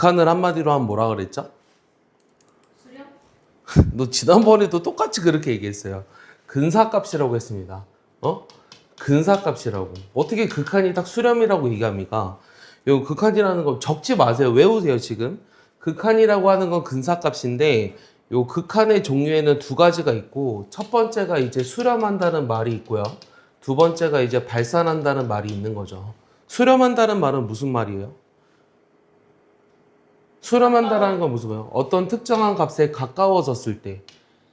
극한을 한마디로 하면 뭐라 그랬죠? 수렴? 너 지난번에도 똑같이 그렇게 얘기했어요. 근사값이라고 했습니다. 근사값이라고. 어떻게 극한이 딱 수렴이라고 얘기합니까? 요 극한이라는 거 적지 마세요. 외우세요, 지금. 극한이라고 하는 건 근사값인데 요 극한의 종류에는 두 가지가 있고 첫 번째가 이제 수렴한다는 말이 있고요. 두 번째가 이제 발산한다는 말이 있는 거죠. 수렴한다는 말은 무슨 말이에요? 수렴한다라는 건 무슨 말이에요? 어떤 특정한 값에 가까워졌을 때.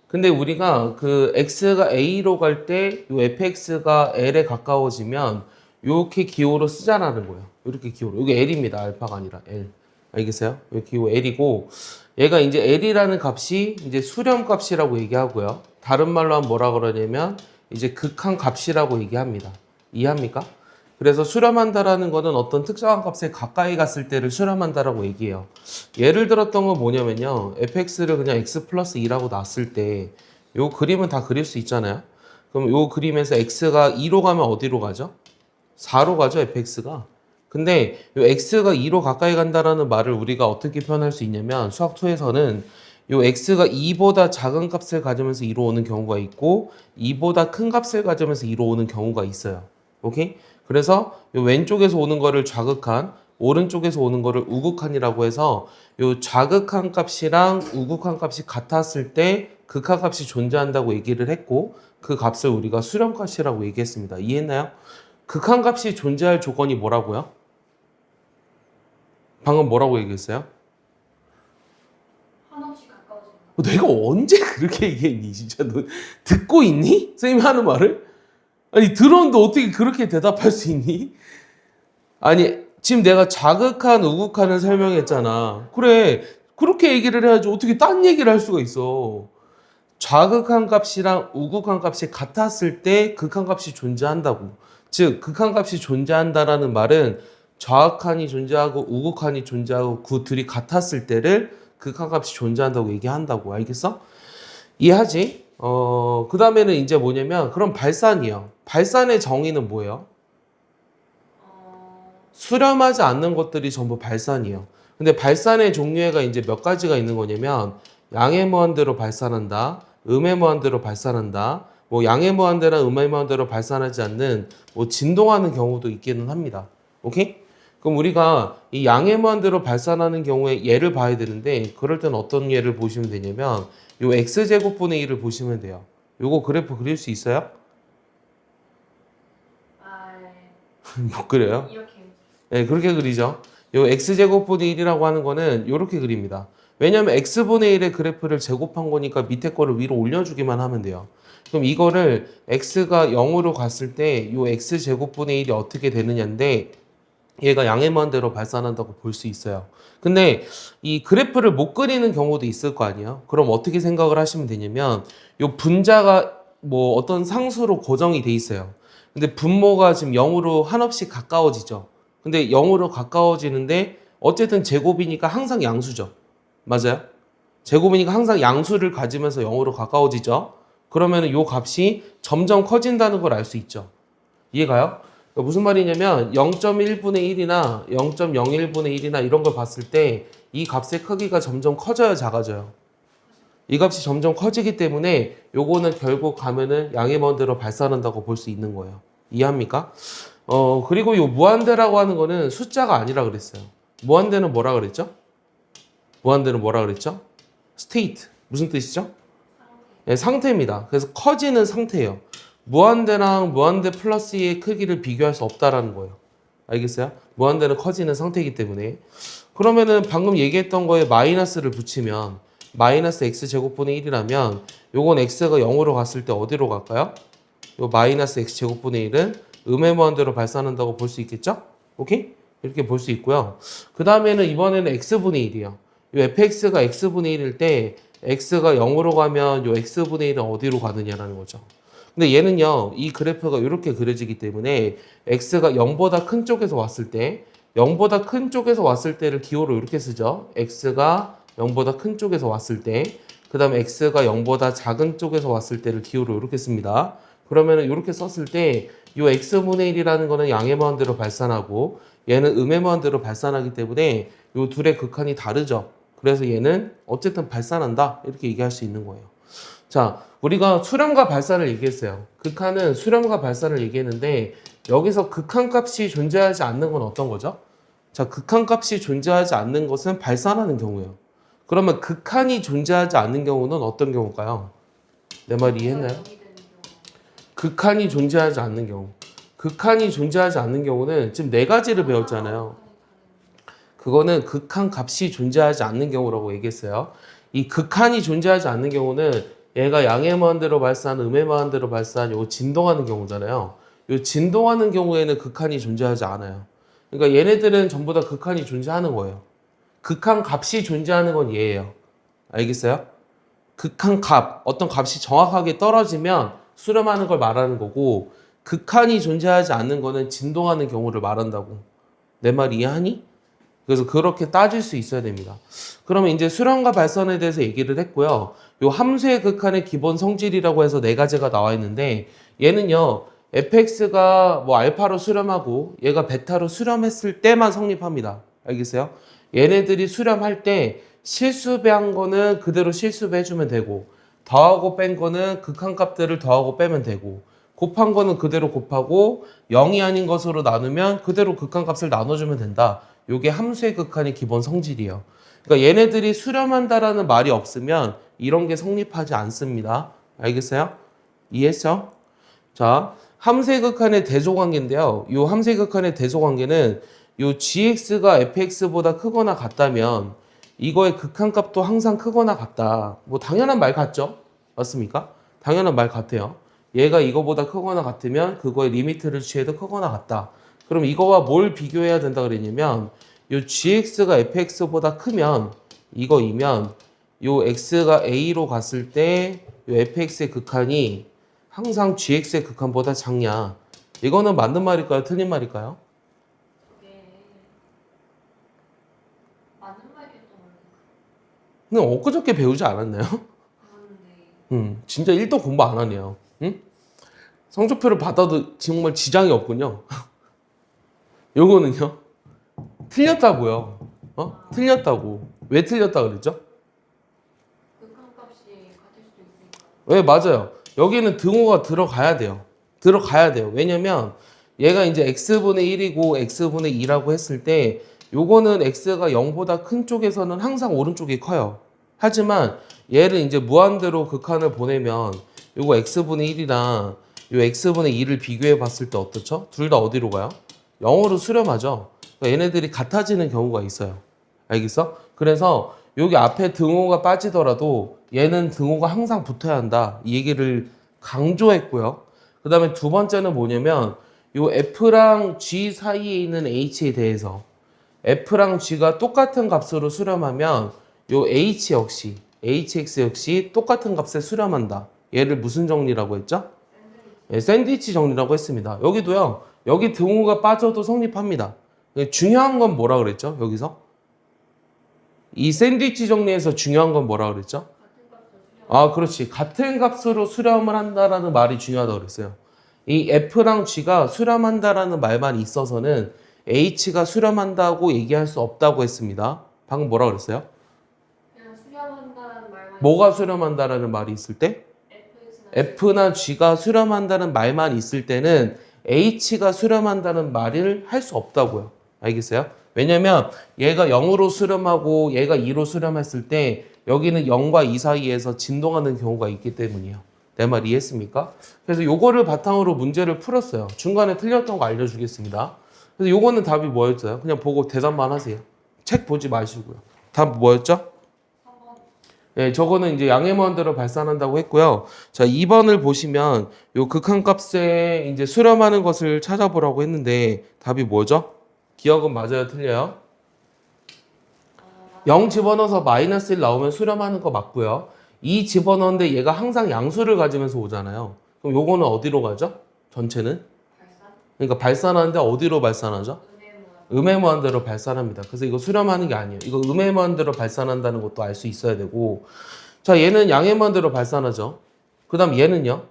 근데 우리가 그 x가 a로 갈 때 요 fx가 l에 가까워지면 요렇게 기호로 쓰자라는 거예요. 이렇게 기호로. 이게 l입니다. 알파가 아니라 l. 알겠어요? 요 기호 l이고 얘가 이제 l이라는 값이 이제 수렴 값이라고 얘기하고요. 다른 말로 하면 뭐라 그러냐면 이제 극한 값이라고 얘기합니다. 이해합니까? 그래서 수렴한다라는 거는 어떤 특정한 값에 가까이 갔을 때를 수렴한다라고 얘기해요. 예를 들었던 건 뭐냐면요. fx를 그냥 x 플러스 2라고 놨을 때 요 그림은 다 그릴 수 있잖아요. 그럼 요 그림에서 x가 2로 가면 어디로 가죠? 4로 가죠, fx가. 근데 요 x가 2로 가까이 간다라는 말을 우리가 어떻게 표현할 수 있냐면 수학2에서는 요 x가 2보다 작은 값을 가지면서 2로 오는 경우가 있고 2보다 큰 값을 가지면서 2로 오는 경우가 있어요. 오케이? 그래서 요 왼쪽에서 오는 거를 좌극한, 오른쪽에서 오는 거를 우극한이라고 해서 요 좌극한 값이랑 우극한 값이 같았을 때 극한 값이 존재한다고 얘기를 했고 그 값을 우리가 수렴값이라고 얘기했습니다. 이해했나요? 극한 값이 존재할 조건이 뭐라고요? 방금 뭐라고 얘기했어요? 한없이 가까워진다. 내가 언제 그렇게 얘기했니? 진짜 너 듣고 있니? 선생님이 하는 말을? 아니 들었는데 어떻게 그렇게 대답할 수 있니? 아니 지금 내가 자극한 우극한을 설명했잖아. 그래 그렇게 얘기를 해야지 어떻게 딴 얘기를 할 수가 있어. 좌극한 값이랑 우극한 값이 같았을 때 극한 값이 존재한다고. 즉 극한 값이 존재한다라는 말은 좌극한이 존재하고 우극한이 존재하고 그 둘이 같았을 때를 극한 값이 존재한다고 얘기한다고. 알겠어? 이해하지? 그 다음에는 이제 뭐냐면 그럼 발산이요. 발산의 정의는 뭐예요? 수렴하지 않는 것들이 전부 발산이에요. 근데 발산의 종류가 이제 몇 가지가 있는 거냐면 양의 무한대로 발산한다. 음의 무한대로 발산한다. 뭐 양의 무한대나 음의 무한대로 발산하지 않는 뭐 진동하는 경우도 있기는 합니다. 오케이? 그럼 우리가 이 양의 무한대로 발산하는 경우에 예를 봐야 되는데 그럴 때는 어떤 예를 보시면 되냐면 요 x제곱분의 1을 보시면 돼요. 요거 그래프 그릴 수 있어요? 못 그려요? 이렇게. 네, 그렇게 그리죠. 요 x제곱분의 1이라고 하는 거는 요렇게 그립니다. 왜냐면 x분의 1의 그래프를 제곱한 거니까 밑에 거를 위로 올려주기만 하면 돼요. 그럼 이거를 x가 0으로 갔을 때 요 x제곱분의 1이 어떻게 되느냐인데 얘가 양의 무한대로 발산한다고 볼 수 있어요. 근데 이 그래프를 못 그리는 경우도 있을 거 아니에요. 그럼 어떻게 생각을 하시면 되냐면 요 분자가 뭐 어떤 상수로 고정이 돼 있어요. 근데 분모가 지금 0으로 한없이 가까워지죠. 근데 0으로 가까워지는데 어쨌든 제곱이니까 항상 양수죠. 맞아요? 제곱이니까 항상 양수를 가지면서 0으로 가까워지죠. 그러면 요 값이 점점 커진다는 걸 알 수 있죠. 이해가요? 그러니까 무슨 말이냐면 0.1분의 1이나 0.01분의 1이나 이런 걸 봤을 때 이 값의 크기가 점점 커져야 작아져요. 이 값이 점점 커지기 때문에 요거는 결국 가면은 양의 무한대로 발산한다고 볼 수 있는 거예요. 이해합니까? 그리고 요 무한대라고 하는 거는 숫자가 아니라 그랬어요. 무한대는 뭐라 그랬죠? 무한대는 뭐라 그랬죠? 스테이트. 무슨 뜻이죠? 네, 상태입니다. 그래서 커지는 상태예요. 무한대랑 무한대 플러스 2의 크기를 비교할 수 없다라는 거예요. 알겠어요? 무한대는 커지는 상태이기 때문에. 그러면은 방금 얘기했던 거에 마이너스를 붙이면 마이너스 x제곱분의 1이라면 요건 x가 0으로 갔을 때 어디로 갈까요? 요 마이너스 x제곱분의 1은 음의 무한대로 발산한다고 볼 수 있겠죠? 오케이? 이렇게 볼 수 있고요. 그 다음에는 이번에는 x분의 1이요. 요 fx가 x분의 1일 때 x가 0으로 가면 요 x분의 1은 어디로 가느냐라는 거죠. 근데 얘는요, 이 그래프가 이렇게 그려지기 때문에 x가 0보다 큰 쪽에서 왔을 때 0보다 큰 쪽에서 왔을 때를 기호로 이렇게 쓰죠. x가 0보다 큰 쪽에서 왔을 때, 그 다음에 x가 0보다 작은 쪽에서 왔을 때를 기호로 이렇게 씁니다. 그러면은 이렇게 썼을 때 이 x분의 1이라는 거는 양의 무한대로 발산하고 얘는 음의 무한대로 발산하기 때문에 요 둘의 극한이 다르죠. 그래서 얘는 어쨌든 발산한다. 이렇게 얘기할 수 있는 거예요. 자, 우리가 수렴과 발산을 얘기했어요. 극한은 수렴과 발산을 얘기했는데 여기서 극한값이 존재하지 않는 건 어떤 거죠? 자, 극한값이 존재하지 않는 것은 발산하는 경우예요. 그러면 극한이 존재하지 않는 경우는 어떤 경우일까요? 내 말 이해했나요? 영이 되는 경우. 극한이 존재하지 않는 경우. 극한이 존재하지 않는 경우는 지금 네 가지를 배웠잖아요. 그거는 극한 값이 존재하지 않는 경우라고 얘기했어요. 이 극한이 존재하지 않는 경우는 얘가 양의 무한대로 발산, 음의 무한대로 발산, 요 진동하는 경우잖아요. 요 진동하는 경우에는 극한이 존재하지 않아요. 그러니까 얘네들은 전부 다 극한이 존재하는 거예요. 극한 값이 존재하는 건 얘예요. 알겠어요? 극한 값, 어떤 값이 정확하게 떨어지면 수렴하는 걸 말하는 거고 극한이 존재하지 않는 거는 진동하는 경우를 말한다고. 내 말 이해하니? 그래서 그렇게 따질 수 있어야 됩니다. 그러면 이제 수렴과 발산에 대해서 얘기를 했고요. 요 함수의 극한의 기본 성질이라고 해서 네 가지가 나와 있는데 얘는요. fx가 뭐 알파로 수렴하고 얘가 베타로 수렴했을 때만 성립합니다. 알겠어요? 얘네들이 수렴할 때 실수배한 거는 그대로 실수배해주면 되고 더하고 뺀 거는 극한값들을 더하고 빼면 되고 곱한 거는 그대로 곱하고 0이 아닌 것으로 나누면 그대로 극한값을 나눠주면 된다. 요게 함수의 극한의 기본 성질이에요. 그러니까 얘네들이 수렴한다라는 말이 없으면 이런 게 성립하지 않습니다. 알겠어요? 이해했죠? 자, 함수의 극한의 대소관계인데요. 요 함수의 극한의 대소관계는 요 gx가 fx보다 크거나 같다면 이거의 극한값도 항상 크거나 같다. 뭐 당연한 말 같죠? 맞습니까? 당연한 말 같아요. 얘가 이거보다 크거나 같으면 그거의 리미트를 취해도 크거나 같다. 그럼 이거와 뭘 비교해야 된다 그랬냐면 요 gx가 fx보다 크면 이거이면 요 x가 a로 갔을 때 요 fx의 극한이 항상 gx의 극한보다 작냐. 이거는 맞는 말일까요? 틀린 말일까요? 저게 맞는 말이었던 걸로 근데 엊그저께 배우지 않았나요? 그러는데 진짜 1도 공부 안 하네요. 응? 성적표를 받아도 정말 지장이 없군요. 요거는요? 틀렸다고요. 틀렸다고. 왜 틀렸다 그랬죠? 극한값이 같을 수도 있으니까. 왜 맞아요. 여기는 등호가 들어가야 돼요. 들어가야 돼요. 왜냐면 얘가 이제 x분의 1이고 x분의 2라고 했을 때 요거는 x가 0보다 큰 쪽에서는 항상 오른쪽이 커요. 하지만 얘를 이제 무한대로 극한을 보내면 요거 x분의 1이랑 요 x분의 2를 비교해 봤을 때 어떻죠? 둘 다 어디로 가요? 0으로 수렴하죠. 그러니까 얘네들이 같아지는 경우가 있어요. 알겠어? 그래서 여기 앞에 등호가 빠지더라도 얘는 등호가 항상 붙어야 한다. 이 얘기를 강조했고요. 그 다음에 두 번째는 뭐냐면 요 F랑 G 사이에 있는 H에 대해서 F랑 G가 똑같은 값으로 수렴하면 요 H 역시 HX 역시 똑같은 값에 수렴한다. 얘를 무슨 정리라고 했죠? 샌드위치 정리라고 했습니다. 여기도요. 여기 등호가 빠져도 성립합니다. 중요한 건 뭐라 그랬죠? 여기서? 이 샌드위치 정리에서 중요한 건 뭐라 그랬죠? 같은 값으로 수렴. 아, 그렇지. 같은 값으로 수렴을 한다라는 말이 중요하다고 그랬어요. 이 F랑 G가 수렴한다라는 말만 있어서는 H가 수렴한다고 얘기할 수 없다고 했습니다. 방금 뭐라 그랬어요? 그냥 수렴한다는 말만. 뭐가 수렴한다라는 말이 있을 때? F나 G가 수렴한다는 말만 있을 때는 H가 수렴한다는 말을 할 수 없다고요. 알겠어요? 왜냐면 얘가 0으로 수렴하고 얘가 2로 수렴했을 때 여기는 0과 2 사이에서 진동하는 경우가 있기 때문이에요. 내 말 이해했습니까? 그래서 요거를 바탕으로 문제를 풀었어요. 중간에 틀렸던 거 알려주겠습니다. 그래서 요거는 답이 뭐였어요? 그냥 보고 대답만 하세요. 책 보지 마시고요. 답 뭐였죠? 3번. 네, 저거는 이제 양의 무한대로 발산한다고 했고요. 자, 2번을 보시면 요 극한값에 이제 수렴하는 것을 찾아보라고 했는데 답이 뭐죠? 기억은 맞아요, 틀려요? 0 집어넣어서 마이너스 1 나오면 수렴하는 거 맞고요. 2 집어넣는데 얘가 항상 양수를 가지면서 오잖아요. 그럼 요거는 어디로 가죠? 전체는? 발산. 그러니까 발산하는데 어디로 발산하죠? 은혜 모양. 음의 무한대로 발산합니다. 그래서 이거 수렴하는 게 아니에요. 이거 음의 무한대로 발산한다는 것도 알 수 있어야 되고, 자, 얘는 양의 무한대로 발산하죠. 그 다음 얘는요?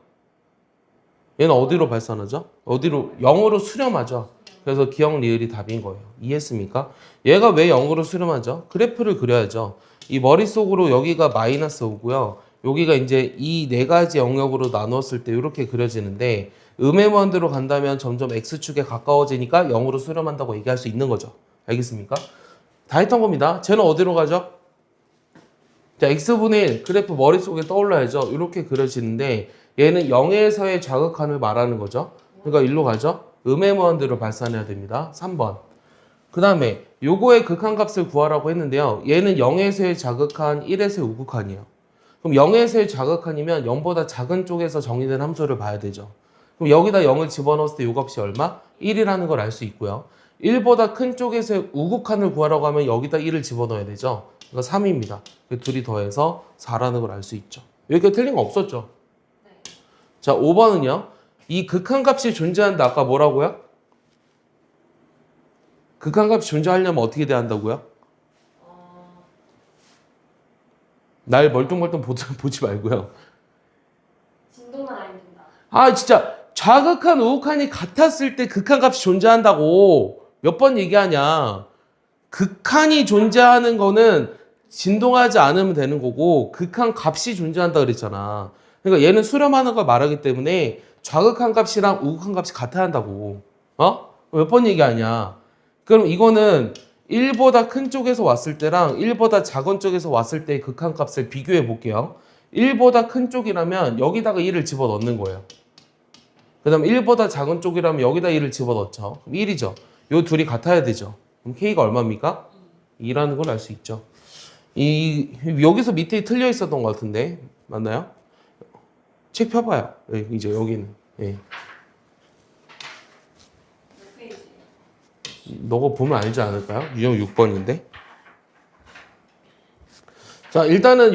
얘는 어디로 발산하죠? 어디로? 0으로 수렴하죠. 그래서 기억 리을이 답인 거예요. 이해했습니까? 얘가 왜 0으로 수렴하죠? 그래프를 그려야죠. 이 머릿속으로 여기가 마이너스 5고요. 여기가 이제 이 네 가지 영역으로 나누었을 때 이렇게 그려지는데 음의 무한대로 간다면 점점 x축에 가까워지니까 0으로 수렴한다고 얘기할 수 있는 거죠. 알겠습니까? 다 했던 겁니다. 쟤는 어디로 가죠? 자, x분의 1 그래프 머릿속에 떠올라야죠. 이렇게 그려지는데 얘는 0에서의 좌극한을 말하는 거죠. 그러니까 일로 가죠. 음의 무한대로 발산해야 됩니다. 3번. 그 다음에 요거의 극한값을 구하라고 했는데요. 얘는 0에서의 좌극한, 1에서의 우극한이에요. 그럼 0에서의 좌극한이면 0보다 작은 쪽에서 정의된 함수를 봐야 되죠. 그럼 여기다 0을 집어넣었을 때 요 값이 얼마? 1이라는 걸 알 수 있고요. 1보다 큰 쪽에서의 우극한을 구하라고 하면 여기다 1을 집어넣어야 되죠. 그러니까 3입니다. 둘이 더해서 4라는 걸 알 수 있죠. 여기가 틀린 거 없었죠? 네. 자, 5번은요. 이 극한값이 존재한다. 아까 뭐라고요? 극한값이 존재하려면 어떻게 돼야 한다고요? 날 멀뚱멀뚱 보지 말고요. 진동만 알면 된다. 아, 진짜 좌극한, 우극한이 같았을 때 극한값이 존재한다고 몇 번 얘기하냐. 극한이 존재하는 거는 진동하지 않으면 되는 거고 극한값이 존재한다 그랬잖아. 그러니까 얘는 수렴하는 걸 말하기 때문에 좌극한 값이랑 우극한 값이 같아야 한다고. 어? 몇 번 얘기하냐. 그럼 이거는 1보다 큰 쪽에서 왔을 때랑 1보다 작은 쪽에서 왔을 때의 극한값을 비교해 볼게요. 1보다 큰 쪽이라면 여기다가 1을 집어넣는 거예요. 그 다음 1보다 작은 쪽이라면 여기다 1을 집어넣죠. 그럼 1이죠. 요 둘이 같아야 되죠. 그럼 K가 얼마입니까? 2라는 걸 알 수 있죠. 여기서 밑에 틀려 있었던 것 같은데 맞나요? 책 펴봐요. 네, 이제 여기는. 네. 몇 페이지? 너가 보면 알지 않을까요? 유형 6번인데. 자, 일단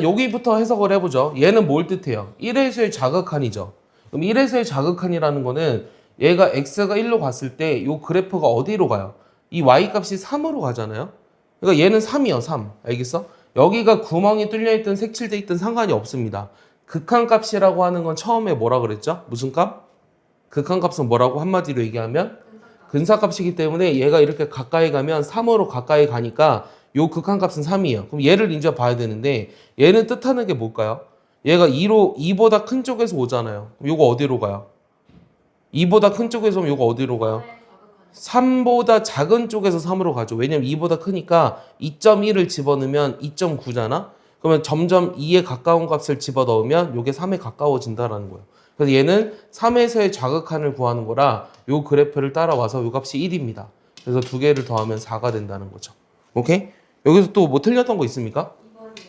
여기부터 해석을 해보죠. 얘는 뭘 뜻해요? 1에서의 좌극한이죠. 그럼 1에서의 좌극한이라는 거는 얘가 x가 1로 갔을 때 이 그래프가 어디로 가요? 이 y값이 3으로 가잖아요. 그러니까 얘는 3이요, 3. 알겠어? 여기가 구멍이 뚫려있든 색칠돼 있든 상관이 없습니다. 극한값이라고 하는 건 처음에 뭐라 그랬죠? 무슨 값? 극한값은 뭐라고 한마디로 얘기하면? 근사값이기 때문에 얘가 이렇게 가까이 가면 3으로 가까이 가니까 요 극한값은 3이에요. 그럼 얘를 이제 봐야 되는데 얘는 뜻하는 게 뭘까요? 얘가 2보다 큰 쪽에서 오잖아요. 그럼 요거 어디로 가요? 2보다 큰 쪽에서 오면 요거 어디로 가요? 3보다 작은 쪽에서 3으로 가죠. 왜냐면 2보다 크니까 2.1을 집어넣으면 2.9잖아. 그러면 점점 2에 가까운 값을 집어넣으면 요게 3에 가까워진다라는 거예요. 그래서 얘는 3에서의 좌극한을 구하는 거라 요 그래프를 따라와서 요 값이 1입니다. 그래서 두 개를 더하면 4가 된다는 거죠. 오케이? 여기서 또 뭐 틀렸던 거 있습니까? 2번이요.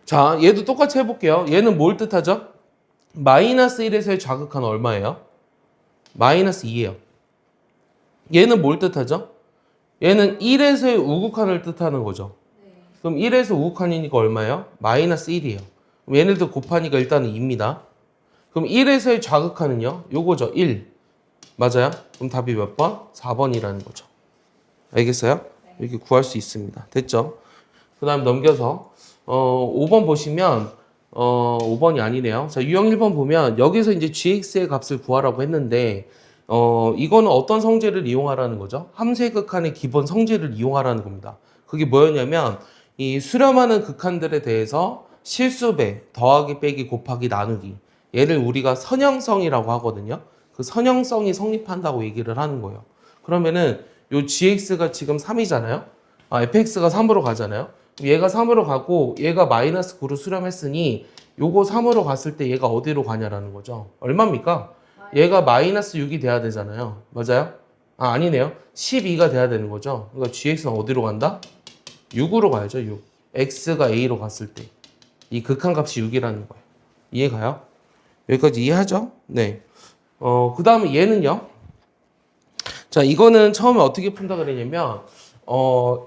자, 얘도 똑같이 해볼게요. 얘는 뭘 뜻하죠? 마이너스 1에서의 좌극한 얼마예요? 마이너스 2예요. 얘는 뭘 뜻하죠? 얘는 1에서의 우극한을 뜻하는 거죠. 네. 그럼 1에서 우극한이니까 얼마예요? 마이너스 1이에요. 그럼 얘네들 곱하니까 일단은 2입니다. 그럼 1에서의 좌극한은요? 요거죠. 1. 맞아요? 그럼 답이 몇 번? 4번이라는 거죠. 알겠어요? 이렇게 구할 수 있습니다. 됐죠? 그 다음 넘겨서 5번 보시면 5번이 아니네요. 자, 유형 1번 보면 여기서 이제 gx의 값을 구하라고 했는데 이거는 어떤 성질을 이용하라는 거죠? 함수의 극한의 기본 성질을 이용하라는 겁니다. 그게 뭐였냐면 이 수렴하는 극한들에 대해서 실수배, 더하기, 빼기, 곱하기, 나누기 얘를 우리가 선형성이라고 하거든요. 그 선형성이 성립한다고 얘기를 하는 거예요. 그러면은 요 gx가 지금 3이잖아요. fx가 3으로 가잖아요. 얘가 3으로 가고 얘가 마이너스 9로 수렴했으니 요거 3으로 갔을 때 얘가 어디로 가냐라는 거죠. 얼마입니까? 얘가 마이너스 6이 돼야 되잖아요. 맞아요? 아니네요. 12가 돼야 되는 거죠. 그러니까 gx는 어디로 간다? 6으로 가야죠. 6. x가 a로 갔을 때. 이 극한값이 6이라는 거예요. 이해가요? 여기까지 이해하죠? 네. 그 다음에 얘는요. 자, 이거는 처음에 어떻게 푼다 그랬냐면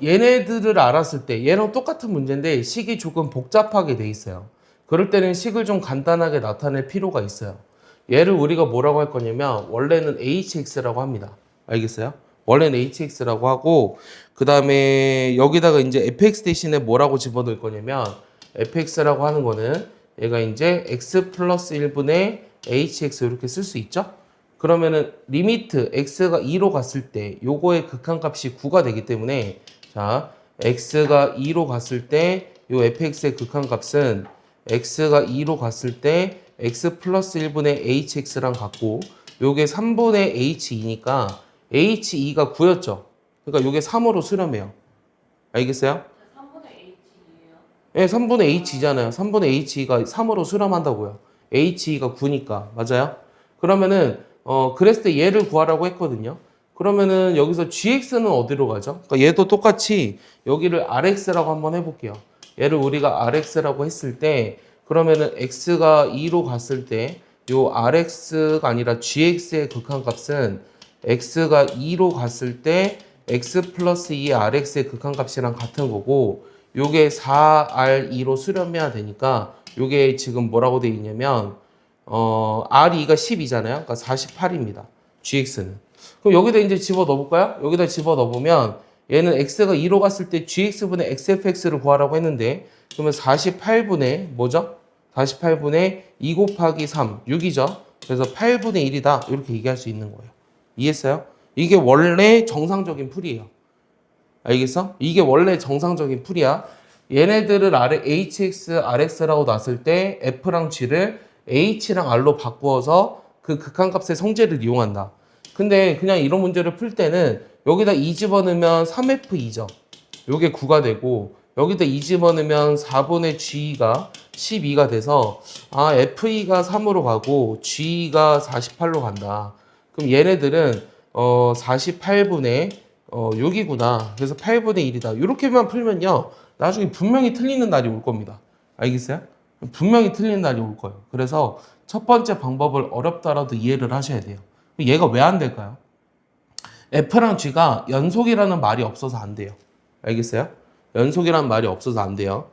얘네들을 알았을 때 얘랑 똑같은 문제인데 식이 조금 복잡하게 돼 있어요. 그럴 때는 식을 좀 간단하게 나타낼 필요가 있어요. 얘를 우리가 뭐라고 할 거냐면 원래는 hx라고 합니다. 알겠어요? 원래는 hx라고 하고 그 다음에 여기다가 이제 fx 대신에 뭐라고 집어넣을 거냐면 fx라고 하는 거는 얘가 이제 x 플러스 1분의 hx 이렇게 쓸 수 있죠? 그러면은 리미트 x가 2로 갔을 때 요거의 극한값이 9가 되기 때문에 자, x가 2로 갔을 때 요 fx의 극한값은 x가 2로 갔을 때 x 플러스 1분의 hx랑 같고 요게 3분의 h2니까 h2가 9였죠. 그러니까 요게 3으로 수렴해요. 알겠어요? 3분의 H이에요. 네, 3분의 h잖아요. 3분의 h가 3으로 수렴한다고요. h가 9니까. 맞아요? 그러면은 그랬을 때 얘를 구하라고 했거든요. 그러면은 여기서 gx는 어디로 가죠? 그러니까 얘도 똑같이 여기를 rx라고 한번 해볼게요. 얘를 우리가 rx라고 했을 때 그러면은 x가 2로 갔을 때 요 rx가 아니라 gx의 극한값은 x가 2로 갔을 때 x 플러스 2의 rx의 극한값이랑 같은 거고 요게 4R2로 수렴해야 되니까 요게 지금 뭐라고 돼 있냐면 R2가 12잖아요. 그러니까 48입니다. GX는. 그럼 여기다 이제 집어 넣어볼까요? 여기다 집어 넣어보면 얘는 X가 2로 갔을 때 GX분의 XFX를 구하라고 했는데 그러면 48분의 뭐죠? 48분의 2 곱하기 3, 6이죠. 그래서 8분의 1이다. 이렇게 얘기할 수 있는 거예요. 이해했어요? 이게 원래 정상적인 풀이에요. 알겠어? 이게 원래 정상적인 풀이야. 얘네들을 HX, RX라고 놨을 때 F랑 G를 H랑 R로 바꾸어서 그 극한값의 성질을 이용한다. 근데 그냥 이런 문제를 풀 때는 여기다 2 집어넣으면 3F2죠. 요게 9가 되고 여기다 2 집어넣으면 4분의 G가 12가 돼서 F2가 3으로 가고 G가 48로 간다. 그럼 얘네들은 48분의 6이구나. 그래서 8분의 1이다. 이렇게만 풀면요. 나중에 분명히 틀리는 날이 올 겁니다. 알겠어요? 분명히 틀리는 날이 올 거예요. 그래서 첫 번째 방법을 어렵더라도 이해를 하셔야 돼요. 얘가 왜 안 될까요? F랑 G가 연속이라는 말이 없어서 안 돼요. 알겠어요? 연속이라는 말이 없어서 안 돼요.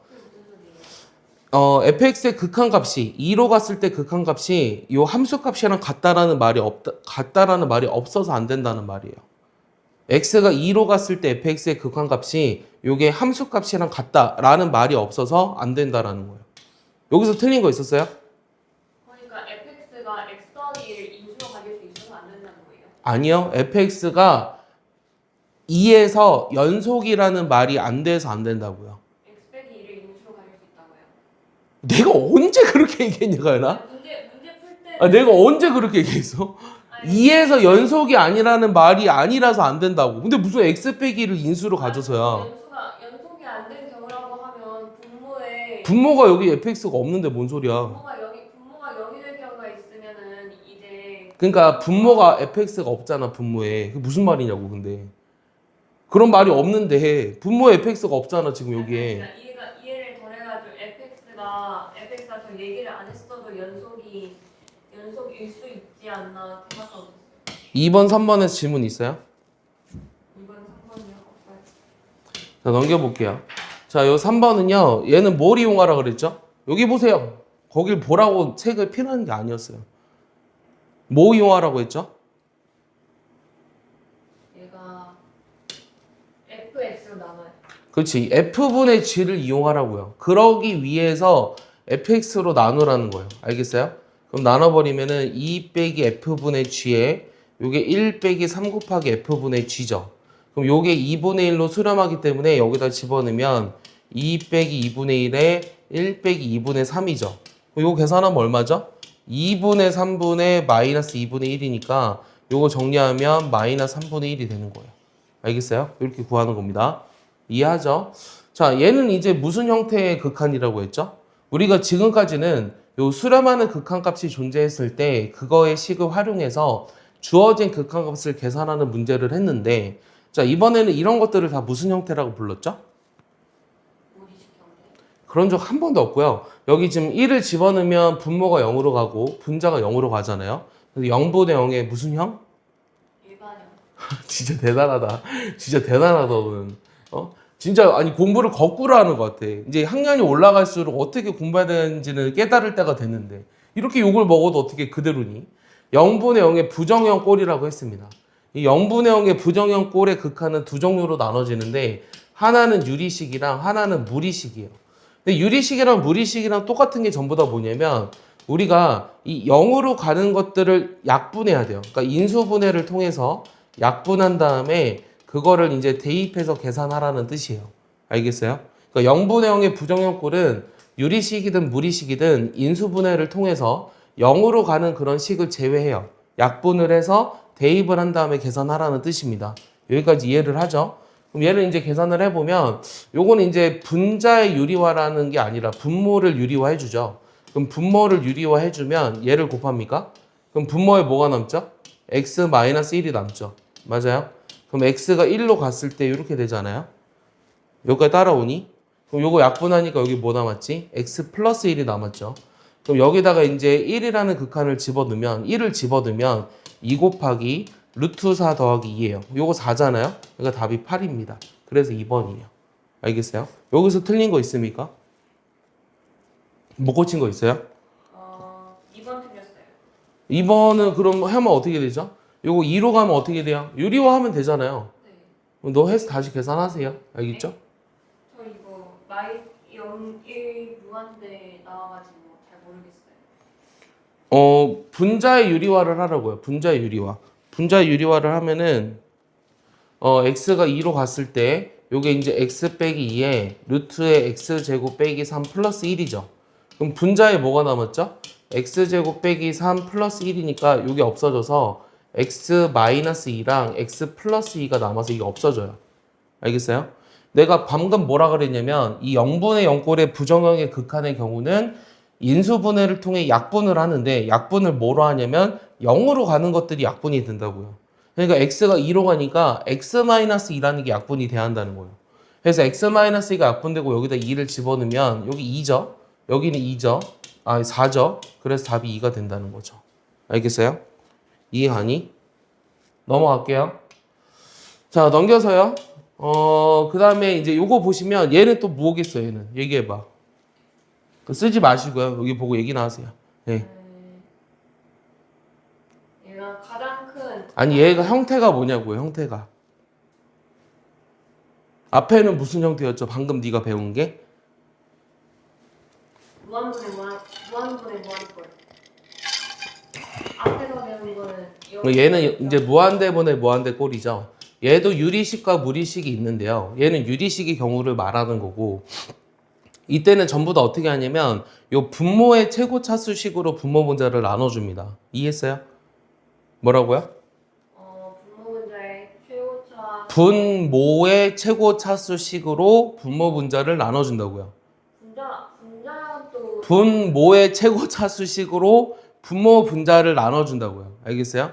fx의 극한값이 2로 갔을 때 극한값이 이 함수값이랑 같다라는 말이 없어서 안 된다는 말이에요. x가 2로 갔을 때 fx의 극한값이 이게 함수값이랑 같다라는 말이 없어서 안 된다라는 거예요. 여기서 틀린 거 있었어요? 그러니까 fx가 x 더하기 1을 인수로 가질 수 있어서 안 된다는 거예요. 아니요. fx가 2에서 연속이라는 말이 안 돼서 안 된다고요. x 빼기 1을 인수로 가질 수 있다고요. 내가 언제 그렇게 얘기했냐, 가연아? 문제 풀 때. 내가 언제 그렇게 얘기했어? 2에서 연속이 아니라는 말이 아니라서 안 된다고. 근데 무슨 x 빼기를 인수로 가져서야. 연속이 안 된 경우라고 하면 분모에 분모가 여기 fx가 없는데 뭔 소리야. 분모가 0이 될 경우가 있으면은 이제 그러니까 분모가 fx가 없잖아, 분모에. 그게 무슨 말이냐고, 근데. 그런 말이 없는데 분모에 fx가 없잖아, 지금 여기에. 그러니까 이해를 더해가지고 fx가 저 얘기를 안 했어도 연속일 수 있지 않나 생각하고 있어요. 2번, 3번에서 질문 있어요? 2번, 3번이요? 없어요. 자, 넘겨볼게요. 자, 요 3번은요, 얘는 뭘 이용하라 그랬죠? 여기 보세요. 거길 보라고 책을 피라는 게 아니었어요. 뭐 이용하라고 했죠? 얘가 fx로 나눠요. 그렇지. f분의 g를 이용하라고요. 그러기 위해서 fx로 나누라는 거예요. 알겠어요? 그럼 나눠버리면은 2 빼기 f분의 g에 요게 1 빼기 3 곱하기 f분의 g죠. 그럼 요게 2분의 1로 수렴하기 때문에 여기다 집어넣으면 2 빼기 2분의 1에 1 빼기 2분의 3이죠. 요거 계산하면 얼마죠? 2분의 3분의 마이너스 2분의 1이니까 요거 정리하면 마이너스 3분의 1이 되는 거예요. 알겠어요? 이렇게 구하는 겁니다. 이해하죠? 자, 얘는 이제 무슨 형태의 극한이라고 했죠? 우리가 지금까지는 요 수렴하는 극한값이 존재했을 때 그거의 식을 활용해서 주어진 극한값을 계산하는 문제를 했는데 자, 이번에는 이런 것들을 다 무슨 형태라고 불렀죠? 무리식 형태. 그런 적 한 번도 없고요. 여기 지금 1을 집어넣으면 분모가 0으로 가고 분자가 0으로 가잖아요. 그래서 0분의 0의 무슨 형? 일반형. 진짜 대단하다. 진짜 대단하다, 너는. 진짜, 아니, 공부를 거꾸로 하는 것 같아. 이제 학년이 올라갈수록 어떻게 공부해야 되는지는 깨달을 때가 됐는데, 이렇게 욕을 먹어도 어떻게 그대로니? 0분의 0의 부정형 꼴이라고 했습니다. 이 0분의 0의 부정형 꼴의 극한은 두 종류로 나눠지는데, 하나는 유리식이랑 하나는 무리식이에요. 근데 유리식이랑 무리식이랑 똑같은 게 전부 다 뭐냐면, 우리가 이 0으로 가는 것들을 약분해야 돼요. 그러니까 인수분해를 통해서 약분한 다음에 그거를 이제 대입해서 계산하라는 뜻이에요. 알겠어요? 그러니까 0분의 0의 부정형 꼴은 유리식이든 무리식이든 인수분해를 통해서 0으로 가는 그런 식을 제외해요. 약분을 해서 대입을 한 다음에 계산하라는 뜻입니다. 여기까지 이해를 하죠? 그럼 얘를 이제 계산을 해보면 요거는 이제 분자의 유리화라는 게 아니라 분모를 유리화해 주죠. 그럼 분모를 유리화해 주면 얘를 곱합니까? 그럼 분모에 뭐가 남죠? x-1이 남죠. 맞아요? 그럼 x가 1로 갔을 때 이렇게 되잖아요. 여기까지 따라오니? 그럼 요거 약분하니까 여기 뭐 남았지? x 플러스 1이 남았죠. 그럼 여기다가 이제 1이라는 극한을 집어넣으면 1을 집어넣으면 2 곱하기 루트 4 더하기 2예요. 요거 4잖아요. 그러니까 답이 8입니다. 그래서 2번이에요. 알겠어요? 여기서 틀린 거 있습니까? 못 고친 거 있어요? 2번 틀렸어요. 2번은 그럼 하면 어떻게 되죠? 요거 2로 가면 어떻게 돼요? 유리화 하면 되잖아요. 네. 그럼 너 해서 다시 계산하세요. 알겠죠? 저 이거 마이 0, 1 무한대 나와가지고 잘 모르겠어요. 분자의 유리화를 하라고요. 분자의 유리화. 분자의 유리화를 하면은 x가 2로 갔을 때 요게 이제 x 빼기 2에 루트의 x제곱 빼기 3 플러스 1이죠. 그럼 분자에 뭐가 남았죠? x제곱 빼기 3 플러스 1이니까 요게 없어져서 x 마이너스 2랑 x 플러스 2가 남아서 이게 없어져요. 알겠어요? 내가 방금 뭐라 그랬냐면 이 0분의 0꼴의 부정형의 극한의 경우는 인수분해를 통해 약분을 하는데 약분을 뭐로 하냐면 0으로 가는 것들이 약분이 된다고요. 그러니까 x가 2로 가니까 x-2라는 게 약분이 돼야 한다는 거예요. 그래서 x-2가 약분되고 여기다 2를 집어넣으면 여기 2죠. 여기는 2죠. 4죠. 그래서 답이 2가 된다는 거죠. 알겠어요? 이해가니? 넘어갈게요. 자, 넘겨서요. 그 다음에 이제 요거 보시면 얘는 또 뭐겠어요, 얘는? 얘기해봐. 쓰지 마시고요. 여기 보고 얘기나 하세요. 네. 얘가 가장 큰 아니, 얘가 형태가 뭐냐고요, 형태가. 앞에는 무슨 형태였죠? 방금 네가 배운 게? 무한분의 무한꼴. 앞에서 배운 거는 얘는 이제 무한대분의 무한대 꼴이죠. 얘도 유리식과 무리식이 있는데요. 얘는 유리식의 경우를 말하는 거고 이때는 전부 다 어떻게 하냐면 요 분모의 최고차수식으로 분모 분자를 나눠줍니다. 이해했어요? 뭐라고요? 분모 분자의 최고차 분모의 최고차수식으로 분모 분자를 나눠준다고요. 분자는 또 분모의 최고차수식으로 분모 분자를 나눠준다고요. 알겠어요?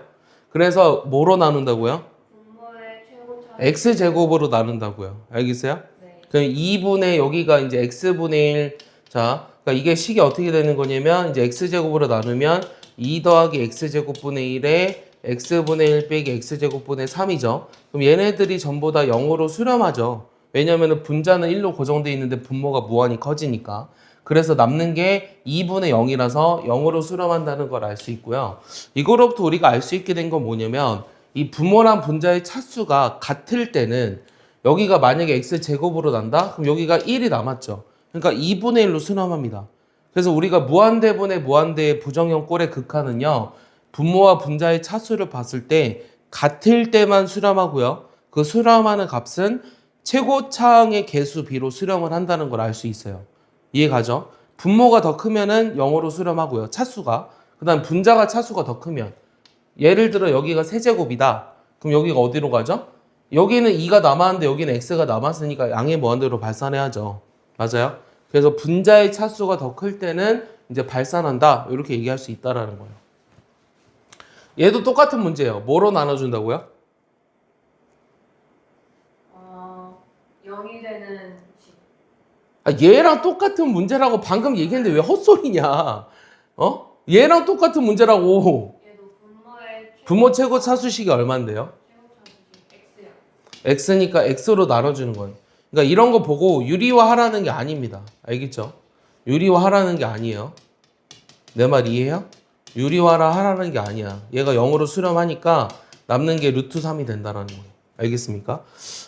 그래서 뭐로 나눈다고요? 분모의 최고차 x제곱으로 나눈다고요. 알겠어요? 네. 그럼 2분의 여기가 이제 x분의 1. 자, 그러니까 이게 식이 어떻게 되는 거냐면 이제 x제곱으로 나누면 2 더하기 x제곱분의 1에 x분의 1 빼기 x제곱분의 3이죠. 그럼 얘네들이 전부 다 0으로 수렴하죠. 왜냐하면 분자는 1로 고정되어 있는데 분모가 무한히 커지니까. 그래서 남는 게 2분의 0이라서 0으로 수렴한다는 걸 알 수 있고요. 이거로부터 우리가 알 수 있게 된 건 뭐냐면 이 분모랑 분자의 차수가 같을 때는 여기가 만약에 x제곱으로 난다? 그럼 여기가 1이 남았죠. 그러니까 2분의 1로 수렴합니다. 그래서 우리가 무한대분의 무한대의 부정형 꼴의 극한은요. 분모와 분자의 차수를 봤을 때 같을 때만 수렴하고요. 그 수렴하는 값은 최고차항의 개수 비로 수렴을 한다는 걸 알 수 있어요. 이해가죠? 분모가 더 크면은 0으로 수렴하고요. 차수가. 그 다음 분자가 차수가 더 크면 예를 들어 여기가 세제곱이다. 그럼 여기가 어디로 가죠? 여기는 2가 남았는데 여기는 x가 남았으니까 양의 무한대로 발산해야죠. 맞아요? 그래서 분자의 차수가 더 클 때는 이제 발산한다. 이렇게 얘기할 수 있다라는 거예요. 얘도 똑같은 문제예요. 뭐로 나눠준다고요? 0이 되는 식. 얘랑 똑같은 문제라고 방금 얘기했는데 왜 헛소리냐? 얘랑 똑같은 문제라고. 얘도 분모의 분모 최고 차수식이 얼만데요? 최고차 수식 x야. x니까 x로 나눠주는 거예요. 그러니까 이런 거 보고 유리화 하라는 게 아닙니다. 알겠죠? 유리화 하라는 게 아니에요. 내 말 이해해요? 유리화라 하라는 게 아니야. 얘가 0으로 수렴하니까 남는 게 루트 3이 된다는 거예요. 알겠습니까?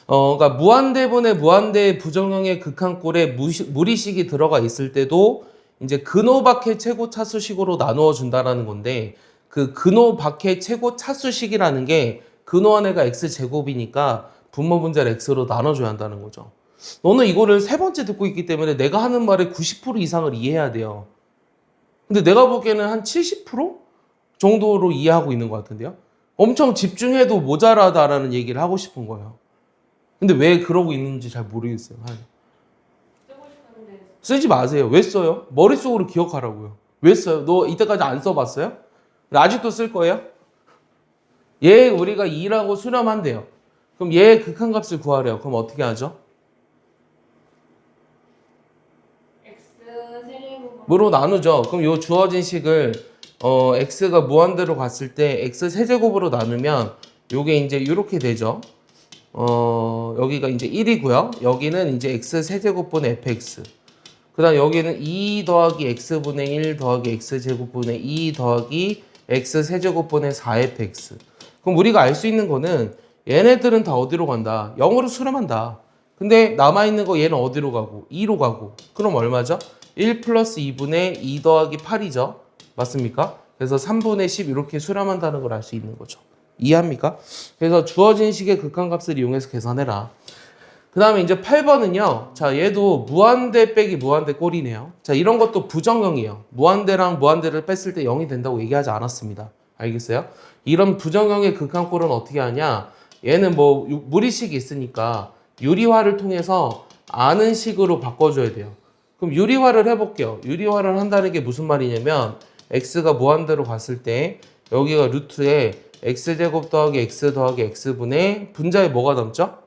그러니까 무한대분의 무한대의 부정형의 극한꼴에 무리식이 들어가 있을 때도 이제 근호박해 최고 차수식으로 나누어 준다라는 건데 그 근호박해 최고 차수식이라는 게 근호한 애가 x제곱이니까 분모 분자를 x로 나눠줘야 한다는 거죠. 너는 이거를 세 번째 듣고 있기 때문에 내가 하는 말의 90% 이상을 이해해야 돼요. 근데 내가 보기에는 한 70% 정도로 이해하고 있는 것 같은데요. 엄청 집중해도 모자라다라는 얘기를 하고 싶은 거예요. 근데 왜 그러고 있는지 잘 모르겠어요. 쓰고 싶은데 쓰지 마세요. 왜 써요? 머릿속으로 기억하라고요. 왜 써요? 너 이때까지 안 써봤어요? 아직도 쓸 거예요? 얘 우리가 2라고 수렴한대요. 그럼 얘의 극한값을 구하래요. 그럼 어떻게 하죠? x 세제곱 뭐로 나누죠. 그럼 요 주어진 식을 x가 무한대로 갔을 때 x 세제곱으로 나누면 요게 이제 이렇게 되죠. 여기가 이제 1이고요. 여기는 이제 x 세제곱분의 fx. 그 다음 여기는 2 더하기 x분의 1 더하기 x제곱분의 2 더하기 x 세제곱분의 4fx. 그럼 우리가 알 수 있는 거는 얘네들은 다 어디로 간다? 0으로 수렴한다. 근데 남아있는 거 얘는 어디로 가고? 2로 가고. 그럼 얼마죠? 1 플러스 2분의 2 더하기 8이죠. 맞습니까? 그래서 3분의 10 이렇게 수렴한다는 걸 알 수 있는 거죠. 이해합니까? 그래서 주어진 식의 극한값을 이용해서 계산해라. 그 다음에 이제 8번은요. 자, 얘도 무한대 빼기 무한대 꼴이네요. 자, 이런 것도 부정형이에요. 무한대랑 무한대를 뺐을 때 0이 된다고 얘기하지 않았습니다. 알겠어요? 이런 부정형의 극한꼴은 어떻게 하냐? 얘는 뭐 무리식이 있으니까 유리화를 통해서 아는 식으로 바꿔줘야 돼요. 그럼 유리화를 해볼게요. 유리화를 한다는 게 무슨 말이냐면 x가 무한대로 갔을 때 여기가 루트에 x제곱 더하기 x 더하기 x분의 분자에 뭐가 남죠?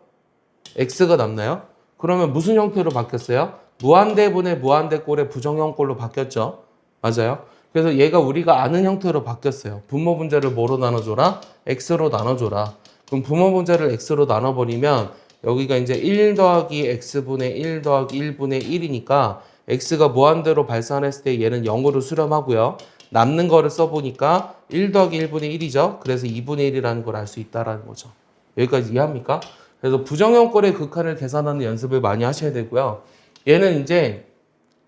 x가 남나요? 그러면 무슨 형태로 바뀌었어요? 무한대분의 무한대꼴의 부정형꼴로 바뀌었죠. 맞아요. 그래서 얘가 우리가 아는 형태로 바뀌었어요. 분모 분자를 뭐로 나눠줘라? x로 나눠줘라. 그럼 분모 분자를 x로 나눠버리면 여기가 이제 1 더하기 x분의 1 더하기 1분의 1이니까 x가 무한대로 발산했을 때 얘는 0으로 수렴하고요. 남는 거를 써보니까 1 더하기 1분의 1이죠. 그래서 2분의 1이라는 걸 알 수 있다는 거죠. 여기까지 이해합니까? 그래서 부정형꼴의 극한을 계산하는 연습을 많이 하셔야 되고요. 얘는 이제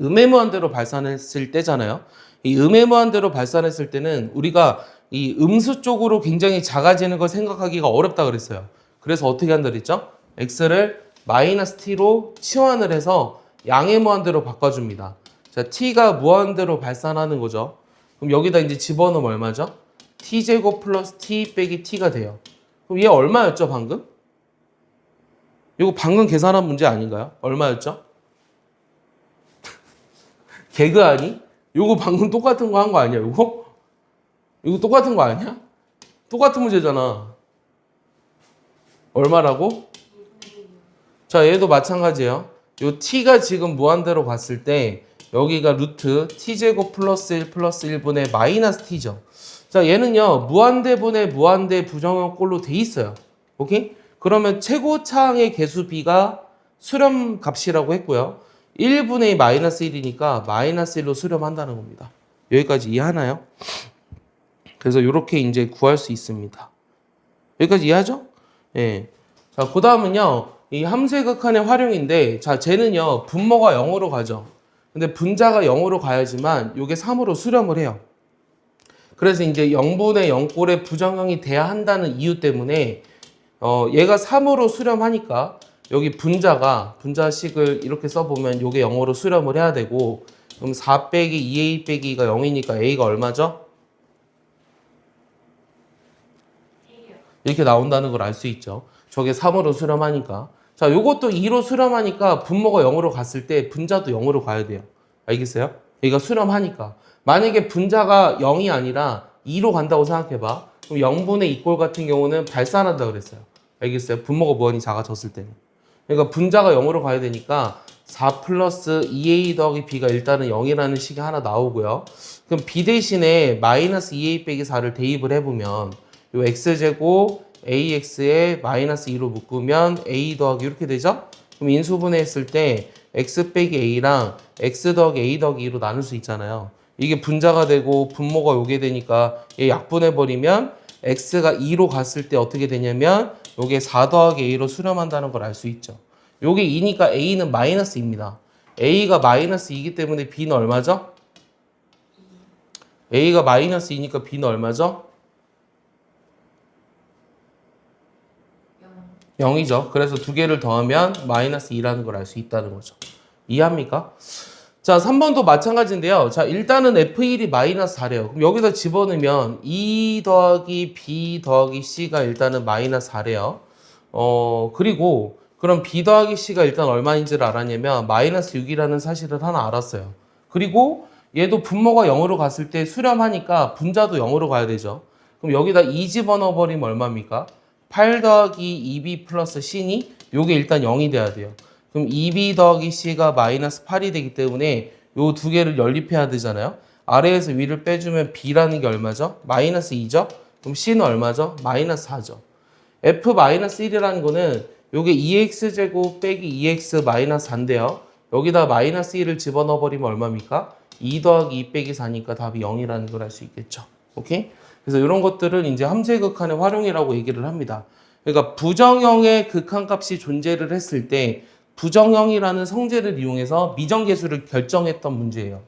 음의 무한대로 발산했을 때잖아요. 이 음의 무한대로 발산했을 때는 우리가 이 음수 쪽으로 굉장히 작아지는 걸 생각하기가 어렵다 그랬어요. 그래서 어떻게 한다 그랬죠? x를 마이너스 t로 치환을 해서 양의 무한대로 바꿔줍니다. 자, t가 무한대로 발산하는 거죠. 그럼 여기다 이제 집어넣으면 얼마죠? t제곱 플러스 t 빼기 t가 돼요. 그럼 얘 얼마였죠, 방금? 이거 방금 계산한 문제 아닌가요? 얼마였죠? 개그 아니? 이거 방금 똑같은 거 한 거 아니야, 이거? 이거 똑같은 거 아니야? 똑같은 문제잖아. 얼마라고? 자, 얘도 마찬가지예요. 요 t가 지금 무한대로 갔을 때 여기가 루트 t제곱 플러스 1 플러스 1분의 마이너스 t죠. 자, 얘는요 무한대분의 무한대 부정형꼴로 돼 있어요. 오케이? 그러면 최고차항의 개수 b가 수렴 값이라고 했고요. 1분의 2 마이너스 1이니까 마이너스 1로 수렴한다는 겁니다. 여기까지 이해하나요? 그래서 이렇게 이제 구할 수 있습니다. 여기까지 이해하죠? 예. 자, 그 다음은요. 이 함수의 극한의 활용인데, 자, 쟤는요, 분모가 0으로 가죠. 근데 분자가 0으로 가야지만 이게 3으로 수렴을 해요. 그래서 이제 0분의 0꼴의 부정형이 돼야 한다는 이유 때문에 얘가 3으로 수렴하니까 여기 분자식을 이렇게 써보면 이게 0으로 수렴을 해야 되고, 그럼 4 빼기 2a 빼기가 0이니까 a가 얼마죠? 이렇게 나온다는 걸 알 수 있죠. 저게 3으로 수렴하니까. 자, 요것도 2로 수렴하니까 분모가 0으로 갔을 때 분자도 0으로 가야 돼요. 알겠어요? 얘가 수렴하니까. 만약에 분자가 0이 아니라 2로 간다고 생각해봐. 그럼 0분의 2꼴 같은 경우는 발산한다 그랬어요. 알겠어요? 분모가 무한히 작아졌을 때는. 그러니까 분자가 0으로 가야 되니까 4 플러스 2a 더하기 b가 일단은 0이라는 식이 하나 나오고요. 그럼 b 대신에 마이너스 2a 빼기 4를 대입을 해보면 요 x제곱 ax에 마이너스 2로 묶으면 a 더하기 이렇게 되죠? 그럼 인수분해 했을 때 x 빼기 a랑 x 더하기 a 더하기 2로 나눌 수 있잖아요. 이게 분자가 되고 분모가 요게 되니까 얘 약분해버리면 x가 2로 갔을 때 어떻게 되냐면 요게 4 더하기 a로 수렴한다는 걸 알 수 있죠. 요게 2니까 a는 마이너스 2입니다. a가 마이너스 2이기 때문에 b는 얼마죠? a가 마이너스 2니까 b는 얼마죠? 0이죠. 그래서 두 개를 더하면 마이너스 2라는 걸 알 수 있다는 거죠. 이해합니까? 자, 3번도 마찬가지인데요. 자, 일단은 F1이 마이너스 4래요. 그럼 여기서 집어넣으면 2 더하기 B 더하기 C가 일단은 마이너스 4래요. 그리고 그럼 B 더하기 C가 일단 얼마인지를 알았냐면 마이너스 6이라는 사실을 하나 알았어요. 그리고 얘도 분모가 0으로 갔을 때 수렴하니까 분자도 0으로 가야 되죠. 그럼 여기다 2 집어넣어 버리면 얼마입니까? 8 더하기 2B 플러스 C니 요게 일단 0이 돼야 돼요. 그럼 2B 더하기 C가 마이너스 8이 되기 때문에 요 두 개를 연립해야 되잖아요. 아래에서 위를 빼주면 B라는 게 얼마죠? 마이너스 2죠? 그럼 C는 얼마죠? 마이너스 4죠. F 마이너스 1이라는 거는 요게 2x제곱 빼기 2x 마이너스 4인데요. 여기다 마이너스 1을 집어넣어 버리면 얼마입니까? 2 더하기 2 빼기 4니까 답이 0이라는 걸 알 수 있겠죠. 오케이? 그래서 이런 것들은 이제 함수의 극한의 활용이라고 얘기를 합니다. 그러니까 부정형의 극한값이 존재를 했을 때 부정형이라는 성질을 이용해서 미정계수를 결정했던 문제예요.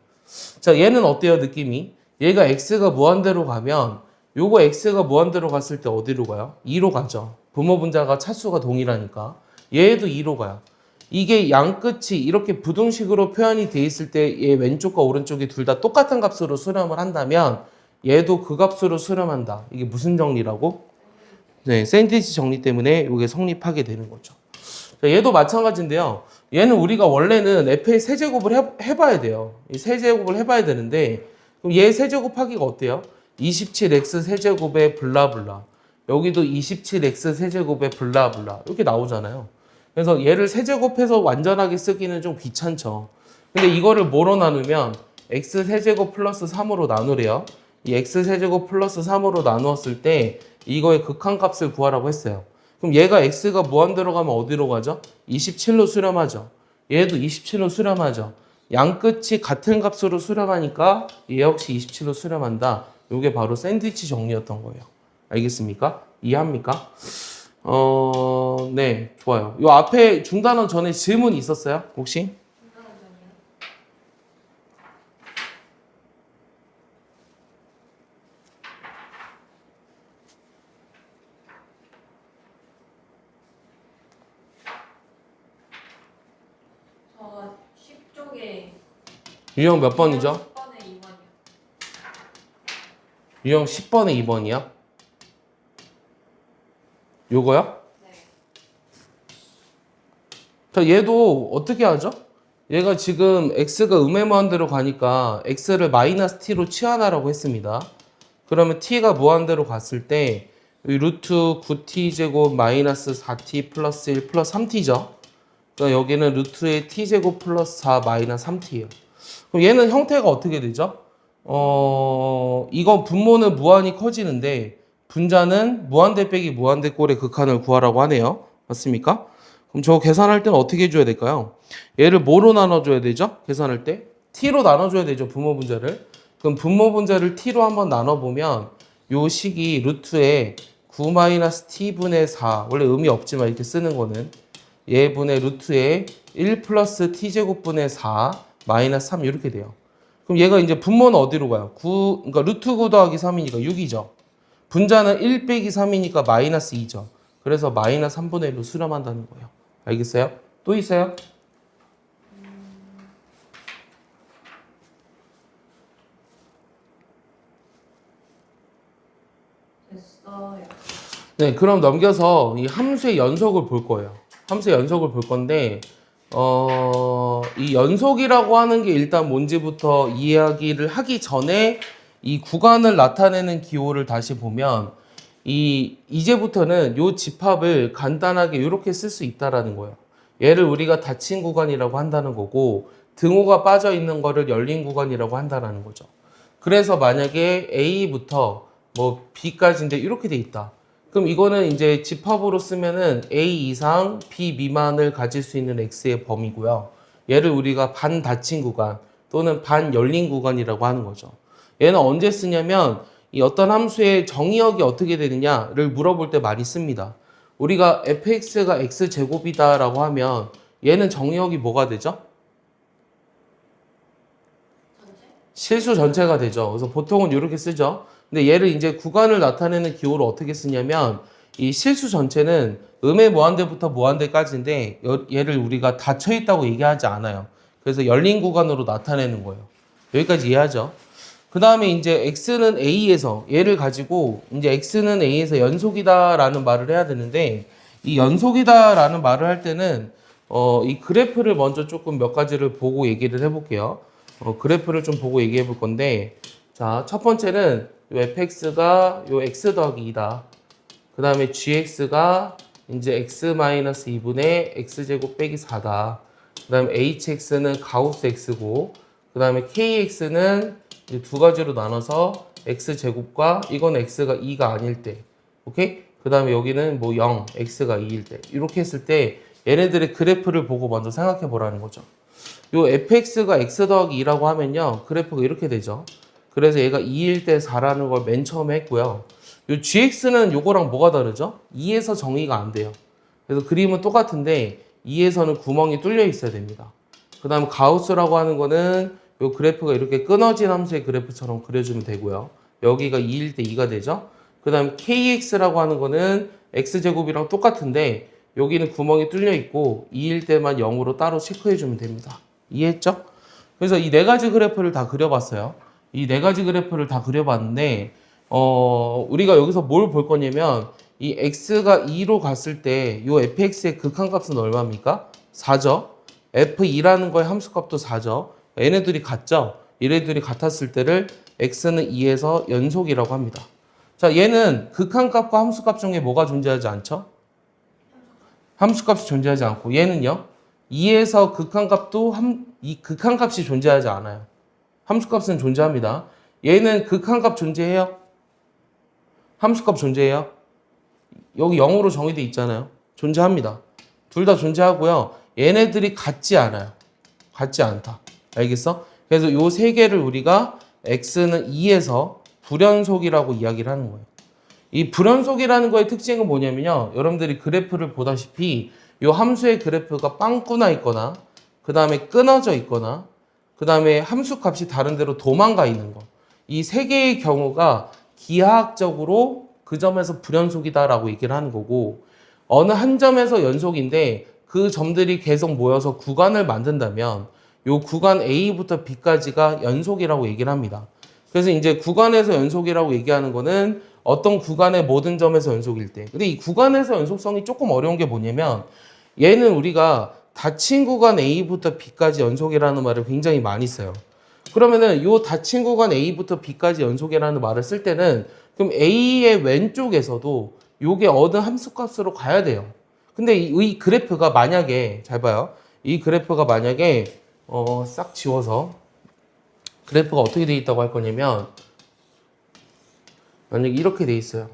자, 얘는 어때요, 느낌이? 얘가 x가 무한대로 가면 요거 x가 무한대로 갔을 때 어디로 가요? 2로 가죠. 분모분자가 차수가 동일하니까. 얘도 2로 가요. 이게 양 끝이 이렇게 부등식으로 표현이 돼 있을 때 얘 왼쪽과 오른쪽이 둘 다 똑같은 값으로 수렴을 한다면 얘도 그 값으로 수렴한다. 이게 무슨 정리라고? 네, 샌드위치 정리 때문에 이게 성립하게 되는 거죠. 자, 얘도 마찬가지인데요. 얘는 우리가 원래는 f의 세제곱을 해봐야 돼요. 이 세제곱을 해봐야 되는데 그럼 얘 세제곱하기가 어때요? 27x 세제곱에 블라블라. 여기도 27x 세제곱에 블라블라. 이렇게 나오잖아요. 그래서 얘를 세제곱해서 완전하게 쓰기는 좀 귀찮죠. 근데 이거를 뭐로 나누면 x 세제곱 플러스 3으로 나누래요. 이 x 세제곱 플러스 3으로 나누었을 때 이거의 극한값을 구하라고 했어요. 그럼 얘가 x가 무한대로 가면 어디로 가죠? 27로 수렴하죠. 얘도 27로 수렴하죠. 양 끝이 같은 값으로 수렴하니까 얘 역시 27로 수렴한다. 이게 바로 샌드위치 정리였던 거예요. 알겠습니까? 이해합니까? 네, 좋아요. 요 앞에 중단원 전에 질문 있었어요? 혹시? 저 10쪽에 유형 몇 번이죠? 10번에 2번이요. 유형 10번에 2번이요? 요거요? 네. 자, 얘도 어떻게 하죠? 얘가 지금 x가 음의 무한대로 가니까 x를 마이너스 t로 치환하라고 했습니다. 그러면 t가 무한대로 갔을 때 루트 9t 제곱 마이너스 4t 플러스 1 플러스 3t죠. 그러니까 여기는 루트의 t제곱 플러스 4 마이너스 3t예요. 그럼 얘는 형태가 어떻게 되죠? 이거 분모는 무한히 커지는데 분자는 무한대 빼기 무한대 꼴의 극한을 구하라고 하네요. 맞습니까? 그럼 저거 계산할 때는 어떻게 해줘야 될까요? 얘를 뭐로 나눠줘야 되죠? 계산할 때? t로 나눠줘야 되죠, 분모 분자를. 그럼 분모 분자를 t로 한번 나눠보면 요 식이 루트에 9-t분의 4, 원래 의미 없지만 이렇게 쓰는 거는 얘분의 루트에 1 플러스 t제곱분의 4 마이너스 3 이렇게 돼요. 그럼 얘가 이제 분모는 어디로 가요? 그러니까 루트 9 더하기 3이니까 6이죠. 분자는 1 빼기 3이니까 마이너스 2죠. 그래서 마이너스 3분의 1로 수렴한다는 거예요. 알겠어요? 또 있어요? 됐어요. 네, 그럼 넘겨서 이 함수의 연속을 볼 거예요. 함수의 연속을 볼 건데, 이 연속이라고 하는 게 일단 뭔지부터 이야기를 하기 전에 이 구간을 나타내는 기호를 다시 보면, 이제부터는 요 집합을 간단하게 이렇게 쓸 수 있다라는 거예요. 얘를 우리가 닫힌 구간이라고 한다는 거고, 등호가 빠져 있는 거를 열린 구간이라고 한다는 거죠. 그래서 만약에 A부터 뭐 B까지인데 이렇게 돼 있다. 그럼 이거는 이제 집합으로 쓰면은 A 이상 B 미만을 가질 수 있는 X의 범위고요. 얘를 우리가 반 닫힌 구간 또는 반 열린 구간이라고 하는 거죠. 얘는 언제 쓰냐면 이 어떤 함수의 정의역이 어떻게 되느냐를 물어볼 때 많이 씁니다. 우리가 fx가 x제곱이다라고 하면 얘는 정의역이 뭐가 되죠? 전체? 실수 전체가 되죠. 그래서 보통은 이렇게 쓰죠. 근데 얘를 이제 구간을 나타내는 기호로 어떻게 쓰냐면 이 실수 전체는 음의 무한대부터 무한대까지인데 얘를 우리가 닫혀 있다고 얘기하지 않아요. 그래서 열린 구간으로 나타내는 거예요. 여기까지 이해하죠? 그 다음에 이제 x는 a에서 얘를 가지고 이제 x는 a에서 연속이다라는 말을 해야 되는데 이 연속이다라는 말을 할 때는 이 그래프를 먼저 조금 몇 가지를 보고 얘기를 해볼게요. 그래프를 좀 보고 얘기해 볼 건데 자, 첫 번째는 요 fx가 요 x 더하기 2다. 그 다음에 gx가 이제 x-2분의 x제곱 빼기 4다. 그 다음에 hx는 가우스 x고 그 다음에 kx는 이제 두 가지로 나눠서 x제곱과 이건 x가 2가 아닐 때 오케이? 그 다음에 여기는 뭐 0, x가 2일 때 이렇게 했을 때 얘네들의 그래프를 보고 먼저 생각해 보라는 거죠. 요 fx가 x 더하기 2라고 하면요 그래프가 이렇게 되죠. 그래서 얘가 2일 때 4라는 걸 맨 처음에 했고요. 요 gx는 요거랑 뭐가 다르죠? 2에서 정의가 안 돼요. 그래서 그림은 똑같은데 2에서는 구멍이 뚫려 있어야 됩니다. 그 다음 가우스라고 하는 거는 요 그래프가 이렇게 끊어진 함수의 그래프처럼 그려주면 되고요. 여기가 2일 때 2가 되죠. 그 다음 kx라고 하는 거는 x제곱이랑 똑같은데 여기는 구멍이 뚫려 있고 2일 때만 0으로 따로 체크해 주면 됩니다. 이해했죠? 그래서 이 네 가지 그래프를 다 그려봤어요. 이 네 가지 그래프를 다 그려봤는데 우리가 여기서 뭘 볼 거냐면 이 x가 2로 갔을 때 이 fx의 극한값은 얼마입니까? 4죠. f2라는 거의 함수값도 4죠. 얘네들이 같죠? 얘네들이 같았을 때를 x는 2에서 연속이라고 합니다. 자, 얘는 극한값과 함수값 중에 뭐가 존재하지 않죠? 함수값이 존재하지 않고 얘는요? 2에서 극한값도 이 극한값이 존재하지 않아요. 함수값은 존재합니다. 얘는 극한값 존재해요? 함수값 존재해요? 여기 0으로 정의되어 있잖아요. 존재합니다. 둘 다 존재하고요. 얘네들이 같지 않아요. 같지 않다. 알겠어? 그래서 요 세 개를 우리가 x는 2에서 불연속이라고 이야기를 하는 거예요. 이 불연속이라는 거의 특징은 뭐냐면요. 여러분들이 그래프를 보다시피 요 함수의 그래프가 빵꾸나 있거나 그 다음에 끊어져 있거나 그 다음에 함수값이 다른 데로 도망가 있는 거. 이 세 개의 경우가 기하학적으로 그 점에서 불연속이다라고 얘기를 하는 거고 어느 한 점에서 연속인데 그 점들이 계속 모여서 구간을 만든다면 요 구간 A부터 B까지가 연속이라고 얘기를 합니다. 그래서 이제 구간에서 연속이라고 얘기하는 거는 어떤 구간의 모든 점에서 연속일 때. 근데 이 구간에서 연속성이 조금 어려운 게 뭐냐면 얘는 우리가 닫힌 구간 A부터 B까지 연속이라는 말을 굉장히 많이 써요. 그러면은 요 닫힌 구간 A부터 B까지 연속이라는 말을 쓸 때는 그럼 A의 왼쪽에서도 요게 어느 함수값으로 가야 돼요. 근데 이 그래프가 만약에 잘 봐요. 이 그래프가 만약에 싹 지워서 그래프가 어떻게 돼 있다고 할 거냐면 만약에 이렇게 돼 있어요.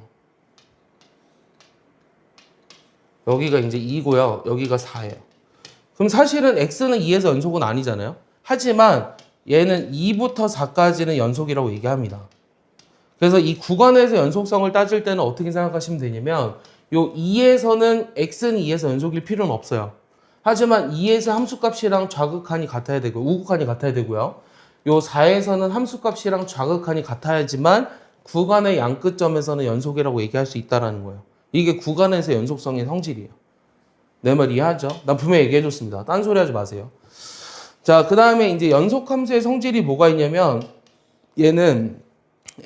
여기가 이제 2고요. 여기가 4예요. 그럼 사실은 x는 2에서 연속은 아니잖아요. 하지만 얘는 2부터 4까지는 연속이라고 얘기합니다. 그래서 이 구간에서 연속성을 따질 때는 어떻게 생각하시면 되냐면 요 2에서는 x는 2에서 연속일 필요는 없어요. 하지만 2에서 함수값이랑 좌극한이 같아야 되고 우극한이 같아야 되고요. 요 4에서는 함수값이랑 좌극한이 같아야지만 구간의 양끝점에서는 연속이라고 얘기할 수 있다는 거예요. 이게 구간에서 연속성의 성질이에요. 내 말 이해하죠? 난 분명히 얘기해줬습니다. 딴소리 하지 마세요. 자, 그 다음에 이제 연속함수의 성질이 뭐가 있냐면 얘는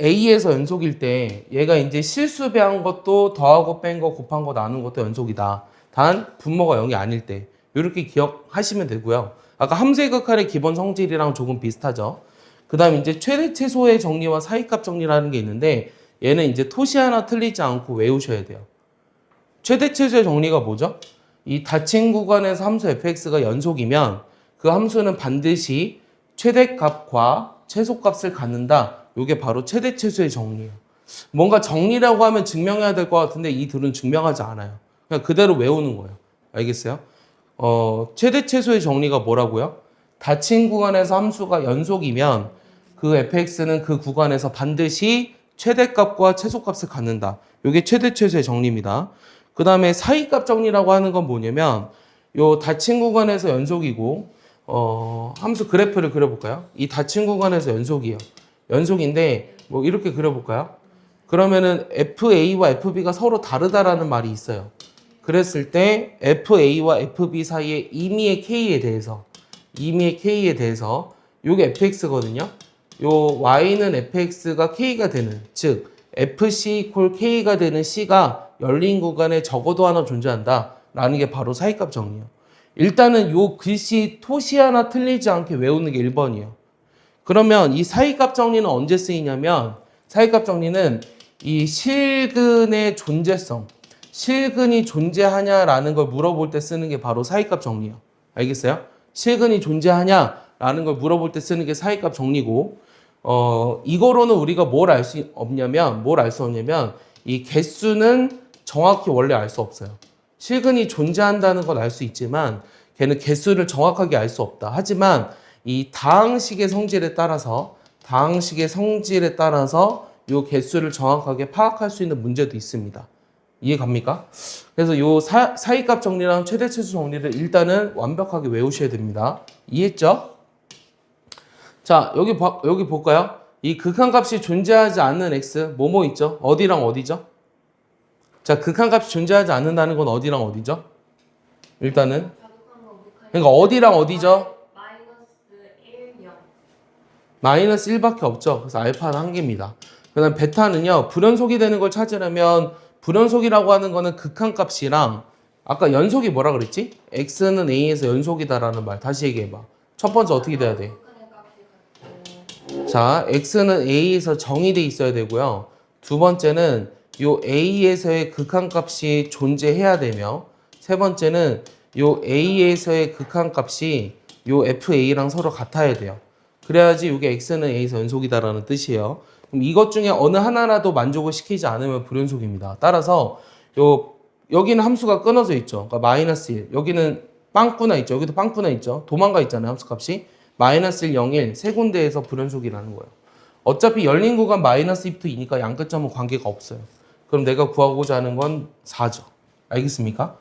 A에서 연속일 때 얘가 이제 실수 배한 것도 더하고 뺀 거 곱한 거 나눈 것도 연속이다. 단 분모가 0이 아닐 때 이렇게 기억하시면 되고요. 아까 함수의 극한의 기본 성질이랑 조금 비슷하죠. 그 다음 이제 최대 최소의 정리와 사이값 정리라는 게 있는데 얘는 이제 토시 하나 틀리지 않고 외우셔야 돼요. 최대 최소의 정리가 뭐죠? 이 닫힌 구간에서 함수 fx가 연속이면 그 함수는 반드시 최대값과 최소값을 갖는다. 이게 바로 최대 최소의 정리예요. 뭔가 정리라고 하면 증명해야 될 것 같은데 이 둘은 증명하지 않아요. 그냥 그대로 외우는 거예요. 알겠어요? 최대 최소의 정리가 뭐라고요? 닫힌 구간에서 함수가 연속이면 그 fx는 그 구간에서 반드시 최대값과 최소값을 갖는다. 이게 최대 최소의 정리입니다. 그 다음에 사이값 정리라고 하는 건 뭐냐면 요 닫힌 구간에서 연속이고 함수 그래프를 그려볼까요? 이 닫힌 구간에서 연속이에요. 연속인데 뭐 이렇게 그려볼까요? 그러면은 FA와 FB가 서로 다르다라는 말이 있어요. 그랬을 때 FA와 FB 사이의 임의의 K에 대해서 요게 fx거든요. 요 y는 fx가 k가 되는, 즉 fc 이퀄 k가 되는 c가 열린 구간에 적어도 하나 존재한다 라는 게 바로 사이값 정리예요. 일단은 요 글씨 토시 하나 틀리지 않게 외우는 게 1번이에요. 그러면 이 사이값 정리는 언제 쓰이냐면, 사이값 정리는 이 실근의 존재성, 실근이 존재하냐라는 걸 물어볼 때 쓰는 게 바로 사이값 정리예요. 알겠어요? 실근이 존재하냐라는 걸 물어볼 때 쓰는 게 사이값 정리고, 이거로는 우리가 뭘 알 수 없냐면, 이 개수는 정확히 원래 알 수 없어요. 실근이 존재한다는 건 알 수 있지만 걔는 개수를 정확하게 알 수 없다. 하지만 이 다항식의 성질에 따라서 요 개수를 정확하게 파악할 수 있는 문제도 있습니다. 이해 갑니까? 그래서 요 사이값 정리랑 최대치수 정리를 일단은 완벽하게 외우셔야 됩니다. 이해했죠? 자, 여기 볼까요? 이 극한값이 존재하지 않는 x, 뭐뭐 있죠? 어디랑 어디죠? 자, 극한값이 존재하지 않는다는 건 어디랑 어디죠? 일단은 그러니까 어디랑 어디죠? 마이너스 1밖에 없죠. 그래서 알파는 1개입니다. 그 다음 베타는요, 불연속이 되는 걸 찾으려면, 불연속이라고 하는 거는 극한값이랑, 아까 연속이 뭐라 그랬지? x는 a에서 연속이다라는 말 다시 얘기해봐. 첫 번째 어떻게 돼야 돼? 자, x는 a에서 정의돼 있어야 되고요. 두 번째는 요 a에서의 극한값이 존재해야 되며, 세 번째는 요 a에서의 극한값이 요 fa랑 서로 같아야 돼요. 그래야지 이게 x는 a에서 연속이다라는 뜻이에요. 그럼 이것 중에 어느 하나라도 만족을 시키지 않으면 불연속입니다. 따라서 여기는 함수가 끊어져 있죠. 그러니까 마이너스 1. 여기는 빵꾸나 있죠. 여기도 빵꾸나 있죠. 도망가 있잖아요. 함수값이. 마이너스 1, 0, 1 세 군데에서 불연속이라는 거예요. 어차피 열린 구간 마이너스 2부터 2니까 양끝점은 관계가 없어요. 그럼 내가 구하고자 하는 건 4죠. 알겠습니까?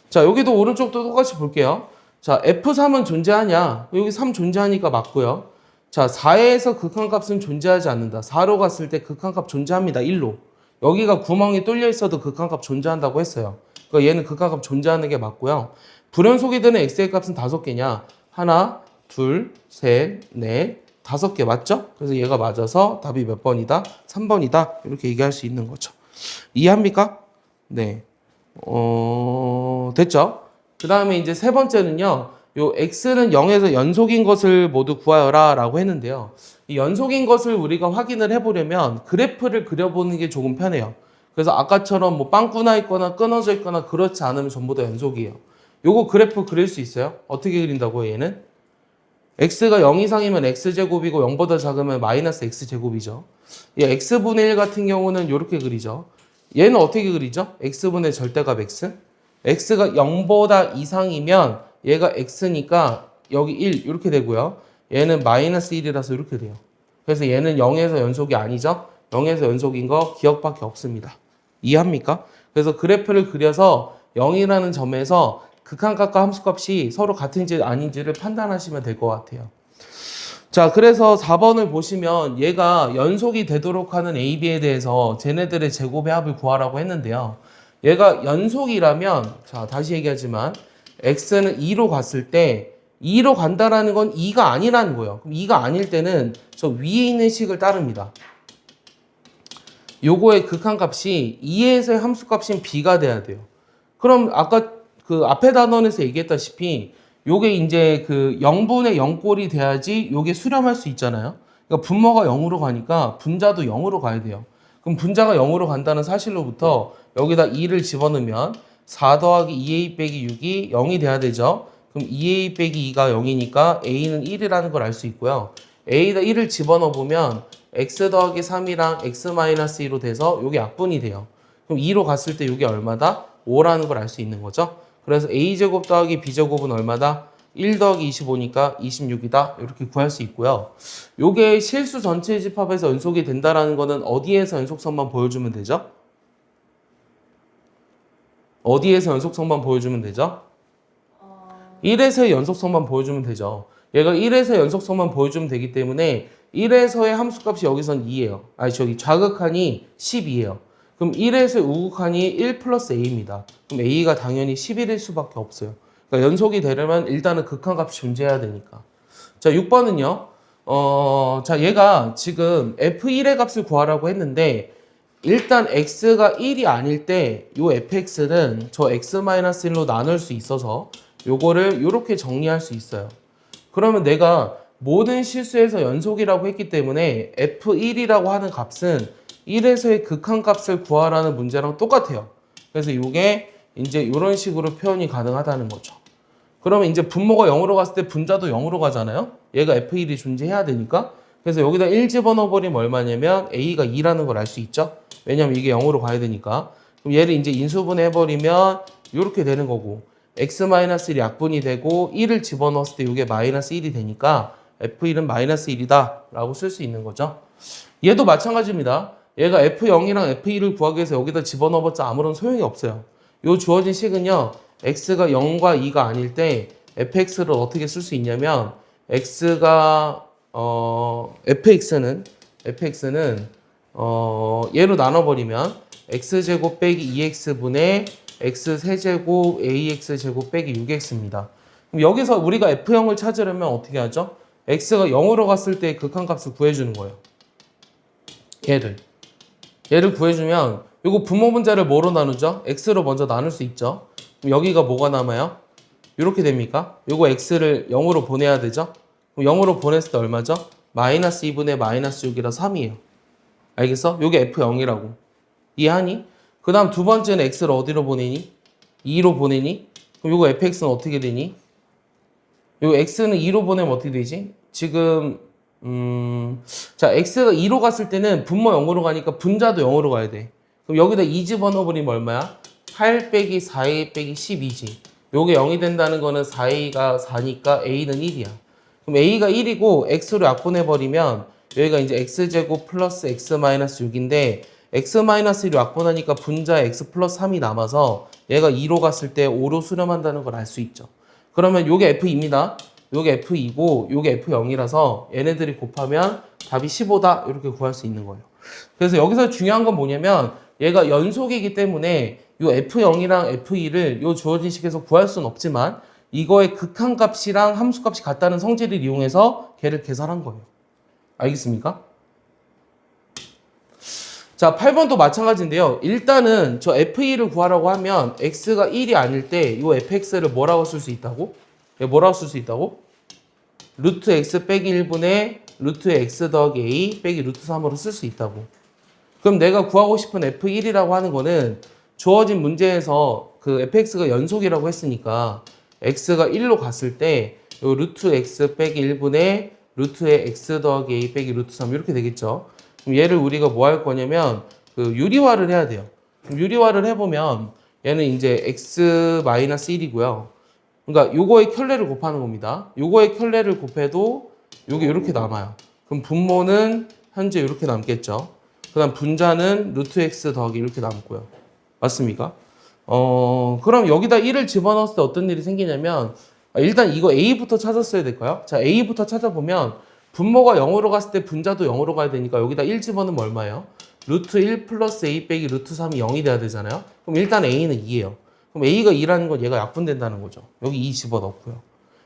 자, 여기도 오른쪽도 똑같이 볼게요. 자, F3은 존재하냐? 여기 3 존재하니까 맞고요. 자, 4에서 극한값은 존재하지 않는다. 4로 갔을 때 극한값 존재합니다. 1로. 여기가 구멍이 뚫려 있어도 극한값 존재한다고 했어요. 그러니까 얘는 극한값 존재하는 게 맞고요. 불연속이 되는 x의 값은 5개냐? 하나, 둘, 셋, 넷, 5개 맞죠? 그래서 얘가 맞아서 답이 몇 번이다? 3번이다. 이렇게 얘기할 수 있는 거죠. 이해합니까? 네. 됐죠? 그 다음에 이제 세 번째는요. 요 x는 0에서 연속인 것을 모두 구하여라 라고 했는데요. 이 연속인 것을 우리가 확인을 해보려면 그래프를 그려보는 게 조금 편해요. 그래서 아까처럼 뭐 빵꾸나 있거나 끊어져 있거나 그렇지 않으면 전부 다 연속이에요. 요거 그래프 그릴 수 있어요? 어떻게 그린다고요, 얘는? x가 0 이상이면 x제곱이고 0보다 작으면 마이너스 x제곱이죠. 이 x분의 1 같은 경우는 이렇게 그리죠. 얘는 어떻게 그리죠? x분의 절대값 x. x가 0보다 이상이면 얘가 x니까 여기 1 이렇게 되고요. 얘는 마이너스 1이라서 이렇게 돼요. 그래서 얘는 0에서 연속이 아니죠. 0에서 연속인 거 기억밖에 없습니다. 이해합니까? 그래서 그래프를 그려서 0이라는 점에서 극한값과 함수값이 서로 같은지 아닌지를 판단하시면 될 것 같아요. 자, 그래서 4번을 보시면 얘가 연속이 되도록 하는 A, B에 대해서 쟤네들의 제곱의 합을 구하라고 했는데요. 얘가 연속이라면, 자, 다시 얘기하지만 x는 2로 갔을 때 2로 간다라는 건 2가 아니라는 거예요. 그럼 2가 아닐 때는 저 위에 있는 식을 따릅니다. 요거의 극한값이 2에서의 함수값인 b가 돼야 돼요. 그럼 아까 그 앞에 단원에서 얘기했다시피 요게 이제 그 0분의 0꼴이 돼야지 요게 수렴할 수 있잖아요. 그러니까 분모가 0으로 가니까 분자도 0으로 가야 돼요. 그럼 분자가 0으로 간다는 사실로부터 여기다 2를 집어넣으면 4 더하기 2a 빼기 6이 0이 돼야 되죠. 그럼 2a 빼기 2가 0이니까 a는 1이라는 걸 알 수 있고요. a에다 1을 집어넣어 보면 x 더하기 3이랑 x 마이너스 2로 돼서 요게 약분이 돼요. 그럼 2로 갔을 때 요게 얼마다? 5라는 걸 알 수 있는 거죠. 그래서 a제곱 더하기 b제곱은 얼마다? 1 더하기 25니까 26이다. 이렇게 구할 수 있고요. 요게 실수 전체 집합에서 연속이 된다라는 거는 어디에서 연속성만 보여주면 되죠? 어디에서 연속성만 보여주면 되죠? 1에서의 연속성만 보여주면 되죠. 얘가 1에서 연속성만 보여주면 되기 때문에 1에서의 함수값이 여기선 2예요. 아니 저기 좌극한이 12예요. 그럼 1에서의 우극한이 1 플러스 a입니다. 그럼 a가 당연히 11일 수밖에 없어요. 그러니까 연속이 되려면 일단은 극한값이 존재해야 되니까. 자, 6번은요. 자, 얘가 지금 f1의 값을 구하라고 했는데 일단 x가 1이 아닐 때 요 fx는 저 x-1로 나눌 수 있어서 요거를 요렇게 정리할 수 있어요. 그러면 내가 모든 실수에서 연속이라고 했기 때문에 f1이라고 하는 값은 1에서의 극한값을 구하라는 문제랑 똑같아요. 그래서 요게 이제 이런 식으로 표현이 가능하다는 거죠. 그러면 이제 분모가 0으로 갔을 때 분자도 0으로 가잖아요. 얘가 f1이 존재해야 되니까. 그래서 여기다 1 집어넣어 버리면 얼마냐면 a가 2라는 걸 알 수 있죠. 왜냐면 이게 0으로 가야 되니까. 그럼 얘를 이제 인수분해 해버리면 이렇게 되는 거고 x-1이 약분이 되고 1을 집어넣었을 때 이게 마이너스 1이 되니까 f1은 마이너스 1이다 라고 쓸 수 있는 거죠. 얘도 마찬가지입니다. 얘가 f0이랑 f1을 구하기 위해서 여기다 집어넣어봤자 아무런 소용이 없어요. 요 주어진 식은요. x가 0과 2가 아닐 때 fx를 어떻게 쓸 수 있냐면 x가 fx는 얘로 나눠버리면 x제곱 빼기 2x분의 x세제곱 ax제곱 빼기 6x입니다. 그럼 여기서 우리가 f0을 찾으려면 어떻게 하죠? x가 0으로 갔을 때 극한값을 구해주는 거예요. 얘를 구해주면 이거 분모 분자를 뭐로 나누죠? x로 먼저 나눌 수 있죠. 그럼 여기가 뭐가 남아요? 이렇게 됩니까? 요거 x를 0으로 보내야 되죠? 그럼 0으로 보냈을 때 얼마죠? 마이너스 2분의 마이너스 6이라 3이에요. 알겠어? 요게 f0이라고. 이해하니? 그 다음 두 번째는 x를 어디로 보내니? 2로 보내니? 그럼 요거 fx는 어떻게 되니? 요 x는 2로 보내면 어떻게 되지? 지금 자 x가 2로 갔을 때는 분모 0으로 가니까 분자도 0으로 가야 돼. 그럼 여기다 2 집어넣어버리면 얼마야? 8 빼기 4a 빼기 12지. 요게 0이 된다는 거는 4a가 4니까 a는 1이야. 그럼 a가 1이고 x로 약분해버리면 여기가 이제 x제곱 플러스 x-6인데 x-1로 약분하니까 분자에 x 플러스 3이 남아서 얘가 2로 갔을 때 5로 수렴한다는 걸 알 수 있죠. 그러면 요게 f2입니다. 요게 f2고 요게 f0이라서 얘네들이 곱하면 답이 15다 이렇게 구할 수 있는 거예요. 그래서 여기서 중요한 건 뭐냐면 얘가 연속이기 때문에 요 f0이랑 f2를 요 주어진 식에서 구할 수는 없지만 이거의 극한값이랑 함수값이 같다는 성질을 이용해서 걔를 계산한 거예요. 알겠습니까? 자, 8번도 마찬가지인데요. 일단은 저 f2를 구하라고 하면 x가 1이 아닐 때 이 fx를 뭐라고 쓸 수 있다고? 뭐라고 쓸 수 있다고? 루트 x 빼기 1분의 루트 x 더하기 a 빼기 루트 3으로 쓸 수 있다고. 그럼 내가 구하고 싶은 f1이라고 하는 거는 주어진 문제에서 그 fx가 연속이라고 했으니까 x가 1로 갔을 때 요 루트 x 빼기 1분의 루트의 x 더하기 a 빼기 루트 3 이렇게 되겠죠. 그럼 얘를 우리가 뭐 할 거냐면 그 유리화를 해야 돼요. 그럼 유리화를 해보면 얘는 이제 x-1이고요. 그러니까 요거의 켤레를 곱하는 겁니다. 요거의 켤레를 곱해도 요게 이렇게 남아요. 그럼 분모는 현재 이렇게 남겠죠. 그 다음 분자는 루트 x 더하기 이렇게 남고요. 맞습니까? 그럼 여기다 1을 집어넣었을 때 어떤 일이 생기냐면 일단 이거 a부터 찾았어야 될까요? 자, a부터 찾아보면 분모가 0으로 갔을 때 분자도 0으로 가야 되니까 여기다 1 집어넣으면 얼마예요? 루트 1 플러스 a 빼기 루트 3이 0이 돼야 되잖아요. 그럼 일단 a는 2예요. 그럼 a가 2라는 건 얘가 약분된다는 거죠. 여기 2 집어넣고요.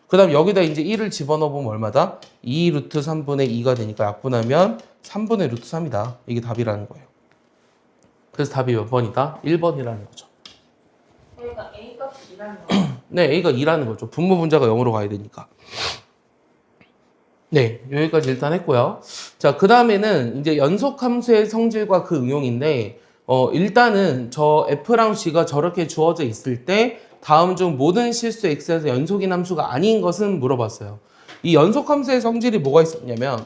그 다음 여기다 이제 1을 집어넣으면 얼마다? 2 루트 3분의 2가 되니까 약분하면 3분의 루트 3이다. 이게 답이라는 거예요. 그래서 답이 몇 번이다? 1번이라는 거죠. 그러니까 a 값이 2라는 거예요. 네, a가 2라는 거죠. 분모 분자가 0으로 가야 되니까. 네, 여기까지 일단 했고요. 자, 그 다음에는 이제 연속함수의 성질과 그 응용인데, 일단은 저 f랑 g가 저렇게 주어져 있을 때 다음 중 모든 실수 x에서 연속인 함수가 아닌 것은 물어봤어요. 이 연속함수의 성질이 뭐가 있었냐면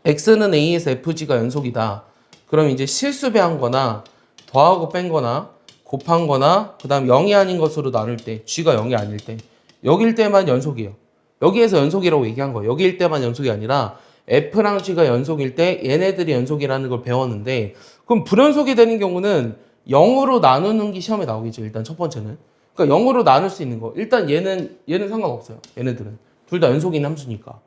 x는 a에서 fg가 연속이다. 그럼 이제 실수 배한 거나 더하고 뺀 거나 곱한 거나 그 다음 0이 아닌 것으로 나눌 때 g가 0이 아닐 때 여기일 때만 연속이에요. 여기에서 연속이라고 얘기한 거예요. 여기일 때만 연속이 아니라 f랑 g가 연속일 때 얘네들이 연속이라는 걸 배웠는데 그럼 불연속이 되는 경우는 0으로 나누는 게 시험에 나오겠죠. 일단 첫 번째는. 그러니까 0으로 나눌 수 있는 거. 일단 얘는 상관없어요. 얘네들은 둘 다 연속인 함수니까.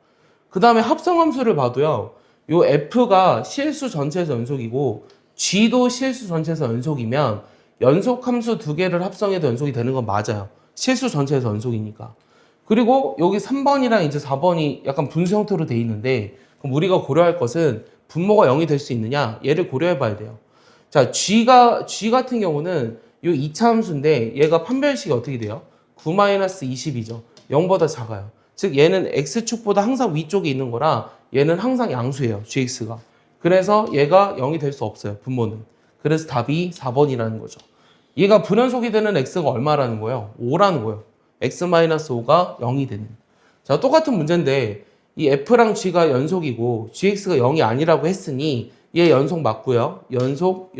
그 다음에 합성함수를 봐도요. 요 f가 실수 전체에서 연속이고 g도 실수 전체에서 연속이면 연속함수 두 개를 합성해도 연속이 되는 건 맞아요. 실수 전체에서 연속이니까. 그리고 여기 3번이랑 이제 4번이 약간 분수 형태로 돼 있는데 그럼 우리가 고려할 것은 분모가 0이 될 수 있느냐? 얘를 고려해 봐야 돼요. 자, g 같은 경우는 요 2차 함수인데 얘가 판별식이 어떻게 돼요? 9-20이죠. 0보다 작아요. 즉 얘는 x축보다 항상 위쪽에 있는 거라 얘는 항상 양수예요. gx가. 그래서 얘가 0이 될 수 없어요. 분모는. 그래서 답이 4번이라는 거죠. 얘가 불연속이 되는 x가 얼마라는 거예요? 5라는 거예요. x-5가 0이 되는. 자, 똑같은 문제인데 이 f랑 g가 연속이고 gx가 0이 아니라고 했으니 얘 연속 맞고요. 연속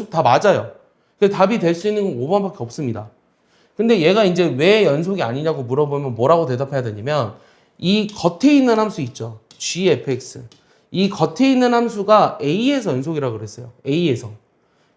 다 맞아요. 그래서 답이 될 수 있는 건 5번밖에 없습니다. 근데 얘가 이제 왜 연속이 아니냐고 물어보면 뭐라고 대답해야 되냐면 이 겉에 있는 함수 있죠. gfx. 이 겉에 있는 함수가 a에서 연속이라고 그랬어요. a에서.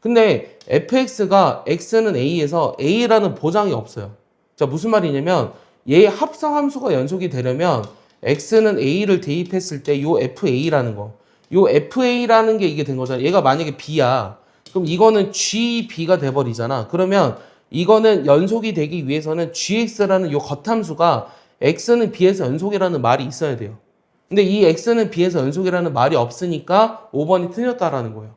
근데 fx가 x는 a에서 a라는 보장이 없어요. 자, 무슨 말이냐면 얘 합성 함수가 연속이 되려면 x는 a를 대입했을 때 요 fa라는 거. 요 fa라는 게 이게 된 거잖아. 얘가 만약에 b야. 그럼 이거는 gb가 돼버리잖아. 그러면 이거는 연속이 되기 위해서는 gx라는 요 겉함수가 x는 b에서 연속이라는 말이 있어야 돼요. 근데 이 x는 b에서 연속이라는 말이 없으니까 5번이 틀렸다라는 거예요.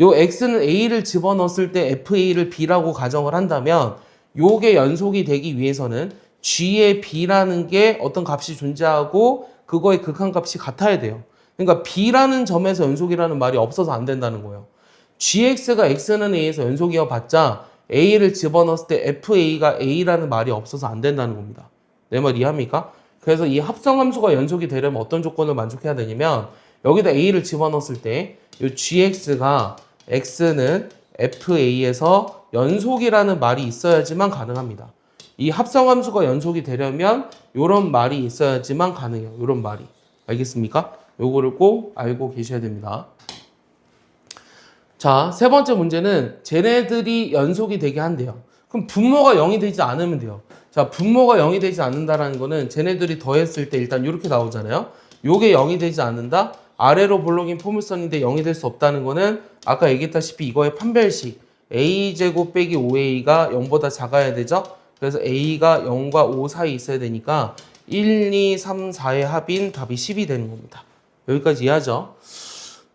요 x는 a를 집어넣었을 때 fa를 b라고 가정을 한다면 요게 연속이 되기 위해서는 g의 b라는 게 어떤 값이 존재하고 그거의 극한값이 같아야 돼요. 그러니까 b라는 점에서 연속이라는 말이 없어서 안 된다는 거예요. gx가 x는 a에서 연속이어 봤자 a를 집어넣었을 때 fa가 a라는 말이 없어서 안 된다는 겁니다. 내 말 이해합니까? 그래서 이 합성함수가 연속이 되려면 어떤 조건을 만족해야 되냐면 여기다 a를 집어넣었을 때 이 gx가 x는 fa에서 연속이라는 말이 있어야지만 가능합니다. 이 합성함수가 연속이 되려면 이런 말이 있어야지만 가능해요. 이런 말이. 알겠습니까? 요거를 꼭 알고 계셔야 됩니다. 자, 세 번째 문제는 쟤네들이 연속이 되게 한대요. 그럼 분모가 0이 되지 않으면 돼요. 자, 분모가 0이 되지 않는다라는 거는 쟤네들이 더했을 때 일단 이렇게 나오잖아요. 요게 0이 되지 않는다? 아래로 볼록인 포물선인데 0이 될 수 없다는 거는 아까 얘기했다시피 이거의 판별식 a제곱 빼기 5a가 0보다 작아야 되죠? 그래서 a가 0과 5 사이 있어야 되니까 1, 2, 3, 4의 합인 답이 10이 되는 겁니다. 여기까지 이해하죠?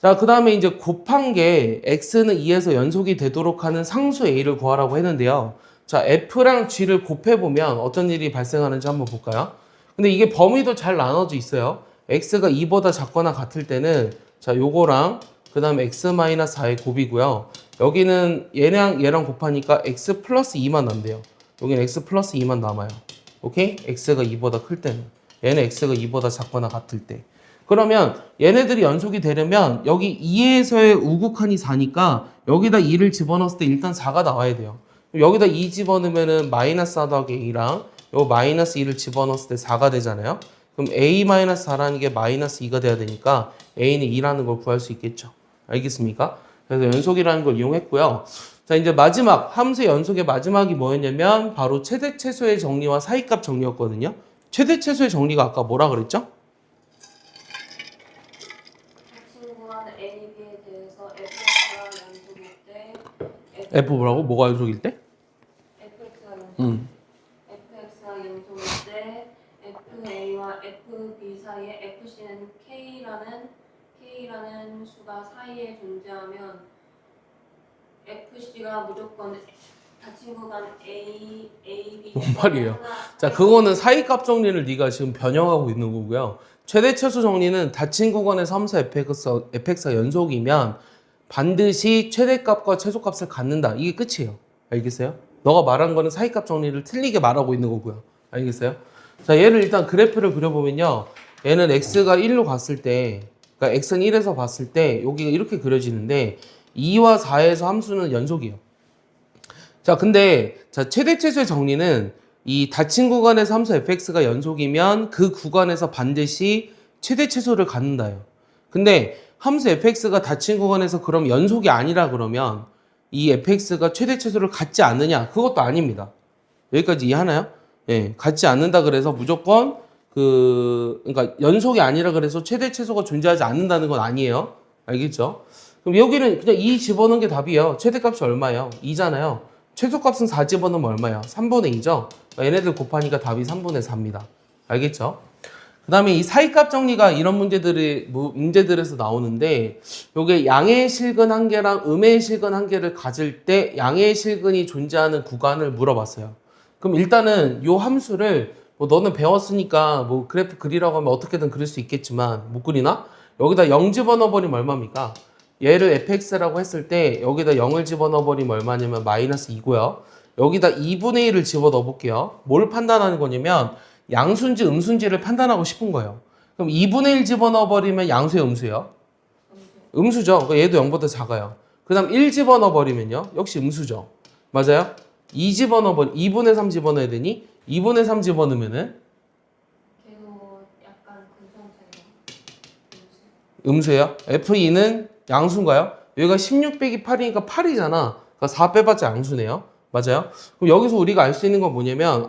자, 그 다음에 이제 곱한 게 x는 2에서 연속이 되도록 하는 상수 a를 구하라고 했는데요. 자, f랑 g를 곱해보면 어떤 일이 발생하는지 한번 볼까요? 근데 이게 범위도 잘 나눠져 있어요. x가 2보다 작거나 같을 때는 자, 요거랑 그 다음에 x-4의 곱이고요. 여기는 얘랑 곱하니까 x 플러스 2만 남대요. 여기는 x 플러스 2만 남아요. 오케이? x가 2보다 클 때는. 얘는 x가 2보다 작거나 같을 때. 그러면 얘네들이 연속이 되려면 여기 2에서의 우극한이 4니까 여기다 2를 집어넣었을 때 일단 4가 나와야 돼요. 여기다 2 집어넣으면은 마이너스 4 더하기 a랑 요 마이너스 2를 집어넣었을 때 4가 되잖아요. 그럼 a-4라는 게 마이너스 2가 돼야 되니까 a는 2라는 걸 구할 수 있겠죠. 알겠습니까? 그래서 연속이라는 걸 이용했고요. 자, 이제 마지막 함수의 연속의 마지막이 뭐였냐면 바로 최대 최소의 정리와 사이값 정리였거든요. 최대 최소의 정리가 아까 뭐라 그랬죠? 친구한 A, B에 대해서 fx가 연속일 때 F 뭐라고? 뭐가 연속일 때? fx가 연속일 때 FA와 FB 사이에 FC는 K라는 수가 사이에 존재하면 FC가 무조건 닫힌 구간 A, B 뭔 말이에요? 자, 그거는 사이값 정리를 네가 지금 변형하고 있는 거고요. 최대 최소 정리는 닫힌 구간에서 함수 fx가 연속이면 반드시 최대값과 최소값을 갖는다. 이게 끝이에요. 알겠어요? 너가 말한 거는 사이값 정리를 틀리게 말하고 있는 거고요. 알겠어요? 자, 얘를 일단 그래프를 그려보면요. 얘는 x가 1로 갔을 때, 그러니까 x는 1에서 봤을 때 여기가 이렇게 그려지는데 2와 4에서 함수는 연속이에요. 자, 근데 자, 최대 최소의 정리는 이 닫힌 구간에서 함수 fx가 연속이면 그 구간에서 반드시 최대 최소를 갖는다요. 근데 함수 fx가 닫힌 구간에서 그럼 연속이 아니라 그러면 이 fx가 최대 최소를 갖지 않느냐? 그것도 아닙니다. 여기까지 이해하나요? 예, 같지 않는다 그래서 무조건 그러니까 연속이 아니라 그래서 최대 최소가 존재하지 않는다는 건 아니에요. 알겠죠? 그럼 여기는 그냥 2 집어넣은 게 답이에요. 최대값이 얼마예요? 2잖아요. 최소값은 4 집어넣으면 얼마예요? 3분의 2죠? 그러니까 얘네들 곱하니까 답이 3분의 4입니다. 알겠죠? 그 다음에 이 사이값 정리가 이런 문제들에서 나오는데 요게 양의 실근 한 개랑 음의 실근 한 개를 가질 때 양의 실근이 존재하는 구간을 물어봤어요. 그럼 일단은 요 함수를 뭐 너는 배웠으니까 뭐 그래프 그리라고 하면 어떻게든 그릴 수 있겠지만 못 그리나? 여기다 0 집어넣어버리면 얼마입니까? 얘를 fx라고 했을 때 여기다 0을 집어넣어버리면 얼마냐면 마이너스 2고요. 여기다 2분의 1을 집어넣어 볼게요. 뭘 판단하는 거냐면 양수인지 음수인지를 판단하고 싶은 거예요. 그럼 2분의 1 집어넣어버리면 양수예요, 음수예요? 음수죠. 그러니까 얘도 0보다 작아요. 그 다음 1 집어넣어버리면요. 역시 음수죠. 맞아요? 2분의 3 집어넣어야 되니 2분의 3 집어넣으면은 걔도 약간 근성 차이가 음수예요. F2는 양수인가요? 여기가 16 빼기 8이니까 8이잖아. 그러니까 4 빼봤자 양수네요. 맞아요? 그럼 여기서 우리가 알 수 있는 건 뭐냐면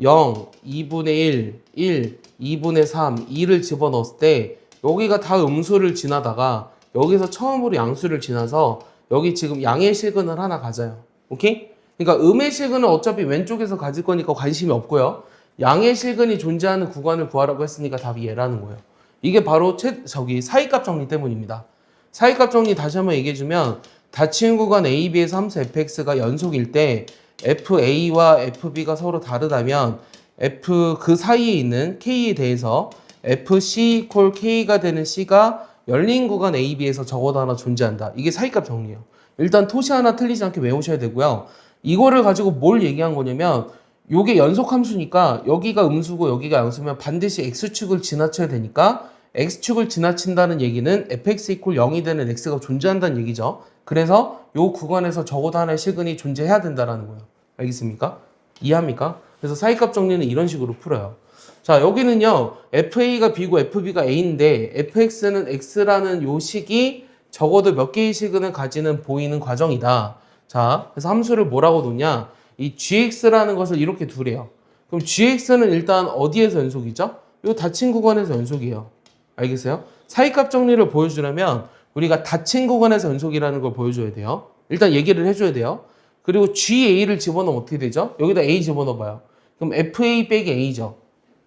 0, 2분의 1, 2분의 3, 2를 집어넣었을 때 여기가 다 음수를 지나다가 여기서 처음으로 양수를 지나서 여기 지금 양의 실근을 하나 가져요. 오케이? 그러니까 음의 실근은 어차피 왼쪽에서 가질 거니까 관심이 없고요. 양의 실근이 존재하는 구간을 구하라고 했으니까 답이 얘라는 거예요. 이게 바로 사이값 정리 때문입니다. 사이값 정리 다시 한번 얘기해주면 닫힌 구간 A, B에서 함수 fx가 연속일 때 FA와 FB가 서로 다르다면 F 그 사이에 있는 K에 대해서 FC 콜 K가 되는 C가 열린 구간 A, B에서 적어도 하나 존재한다. 이게 사이값 정리예요. 일단 토시 하나 틀리지 않게 외우셔야 되고요. 이거를 가지고 뭘 얘기한 거냐면 요게 연속 함수니까 여기가 음수고 여기가 양수면 반드시 X축을 지나쳐야 되니까 X축을 지나친다는 얘기는 fx 이퀄 0이 되는 X가 존재한다는 얘기죠. 그래서 요 구간에서 적어도 하나의 실근이 존재해야 된다라는 거예요. 알겠습니까? 이해합니까? 그래서 사이값 정리는 이런 식으로 풀어요. 자, 여기는요. FA가 B고 FB가 A인데 fx는 X라는 요 식이 적어도 몇 개의 실근을 가지는 보이는 과정이다. 자, 그래서 함수를 뭐라고 놓냐? 이 gx라는 것을 이렇게 두래요. 그럼 gx는 일단 어디에서 연속이죠? 요 닫힌 구간에서 연속이에요. 알겠어요? 사이값 정리를 보여주려면 우리가 닫힌 구간에서 연속이라는 걸 보여줘야 돼요. 일단 얘기를 해줘야 돼요. 그리고 GA를 집어넣으면 어떻게 되죠? 여기다 A 집어넣어봐요. 그럼 FA 빼기 A죠.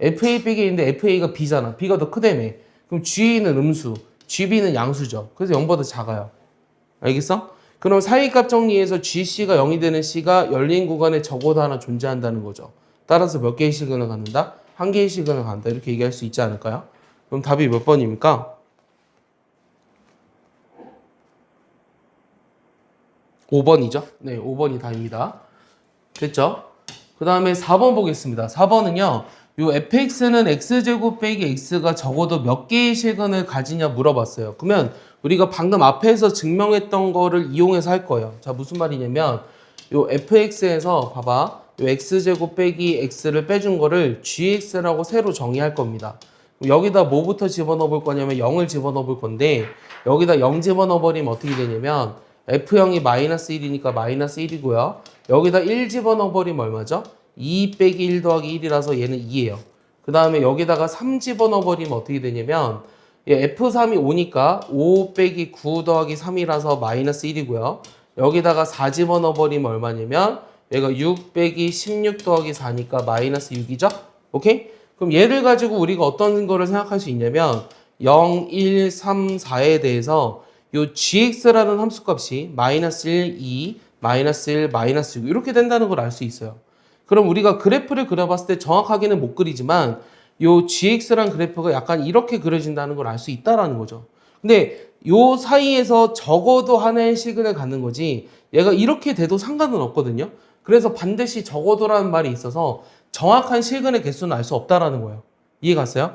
FA 빼기 A인데 FA가 B잖아. B가 더 크다며. 그럼 GA는 음수, GB는 양수죠. 그래서 0보다 작아요. 알겠어? 그럼 사이값 정리에서 GC가 0이 되는 C가 열린 구간에 적어도 하나 존재한다는 거죠. 따라서 몇 개의 실근을 갖는다? 한 개의 실근을 갖는다. 이렇게 얘기할 수 있지 않을까요? 그럼 답이 몇 번입니까? 5번이죠? 네, 5번이 답입니다. 됐죠? 그 다음에 4번 보겠습니다. 4번은요, 요 fx는 x제곱 빼기 x가 적어도 몇 개의 실근을 가지냐 물어봤어요. 그러면 우리가 방금 앞에서 증명했던 거를 이용해서 할 거예요. 자, 무슨 말이냐면, 요 fx에서 봐봐. 요 x제곱 빼기 x를 빼준 거를 gx라고 새로 정의할 겁니다. 여기다 뭐부터 집어넣어 볼 거냐면 0을 집어넣어 볼 건데, 여기다 0 집어넣어 버리면 어떻게 되냐면, F0이 마이너스 1이니까 마이너스 1이고요. 여기다 1 집어넣어 버리면 얼마죠? 2 빼기 1 더하기 1이라서 얘는 2예요. 그 다음에 여기다가 3 집어넣어 버리면 어떻게 되냐면 F3이 5니까 5 빼기 9 더하기 3이라서 마이너스 1이고요. 여기다가 4 집어넣어 버리면 얼마냐면 얘가 6 빼기 16 더하기 4니까 마이너스 6이죠? 오케이? 그럼 얘를 가지고 우리가 어떤 거를 생각할 수 있냐면 0, 1, 3, 4에 대해서 요 gx라는 함수값이 마이너스 1, 2, 마이너스 1, 마이너스 6 이렇게 된다는 걸 알 수 있어요. 그럼 우리가 그래프를 그려봤을 때 정확하게는 못 그리지만 요 gx라는 그래프가 약간 이렇게 그려진다는 걸 알 수 있다라는 거죠. 근데 요 사이에서 적어도 하나의 시그널을 갖는 거지 얘가 이렇게 돼도 상관은 없거든요. 그래서 반드시 적어도라는 말이 있어서 정확한 실근의 개수는 알 수 없다라는 거예요. 이해 갔어요?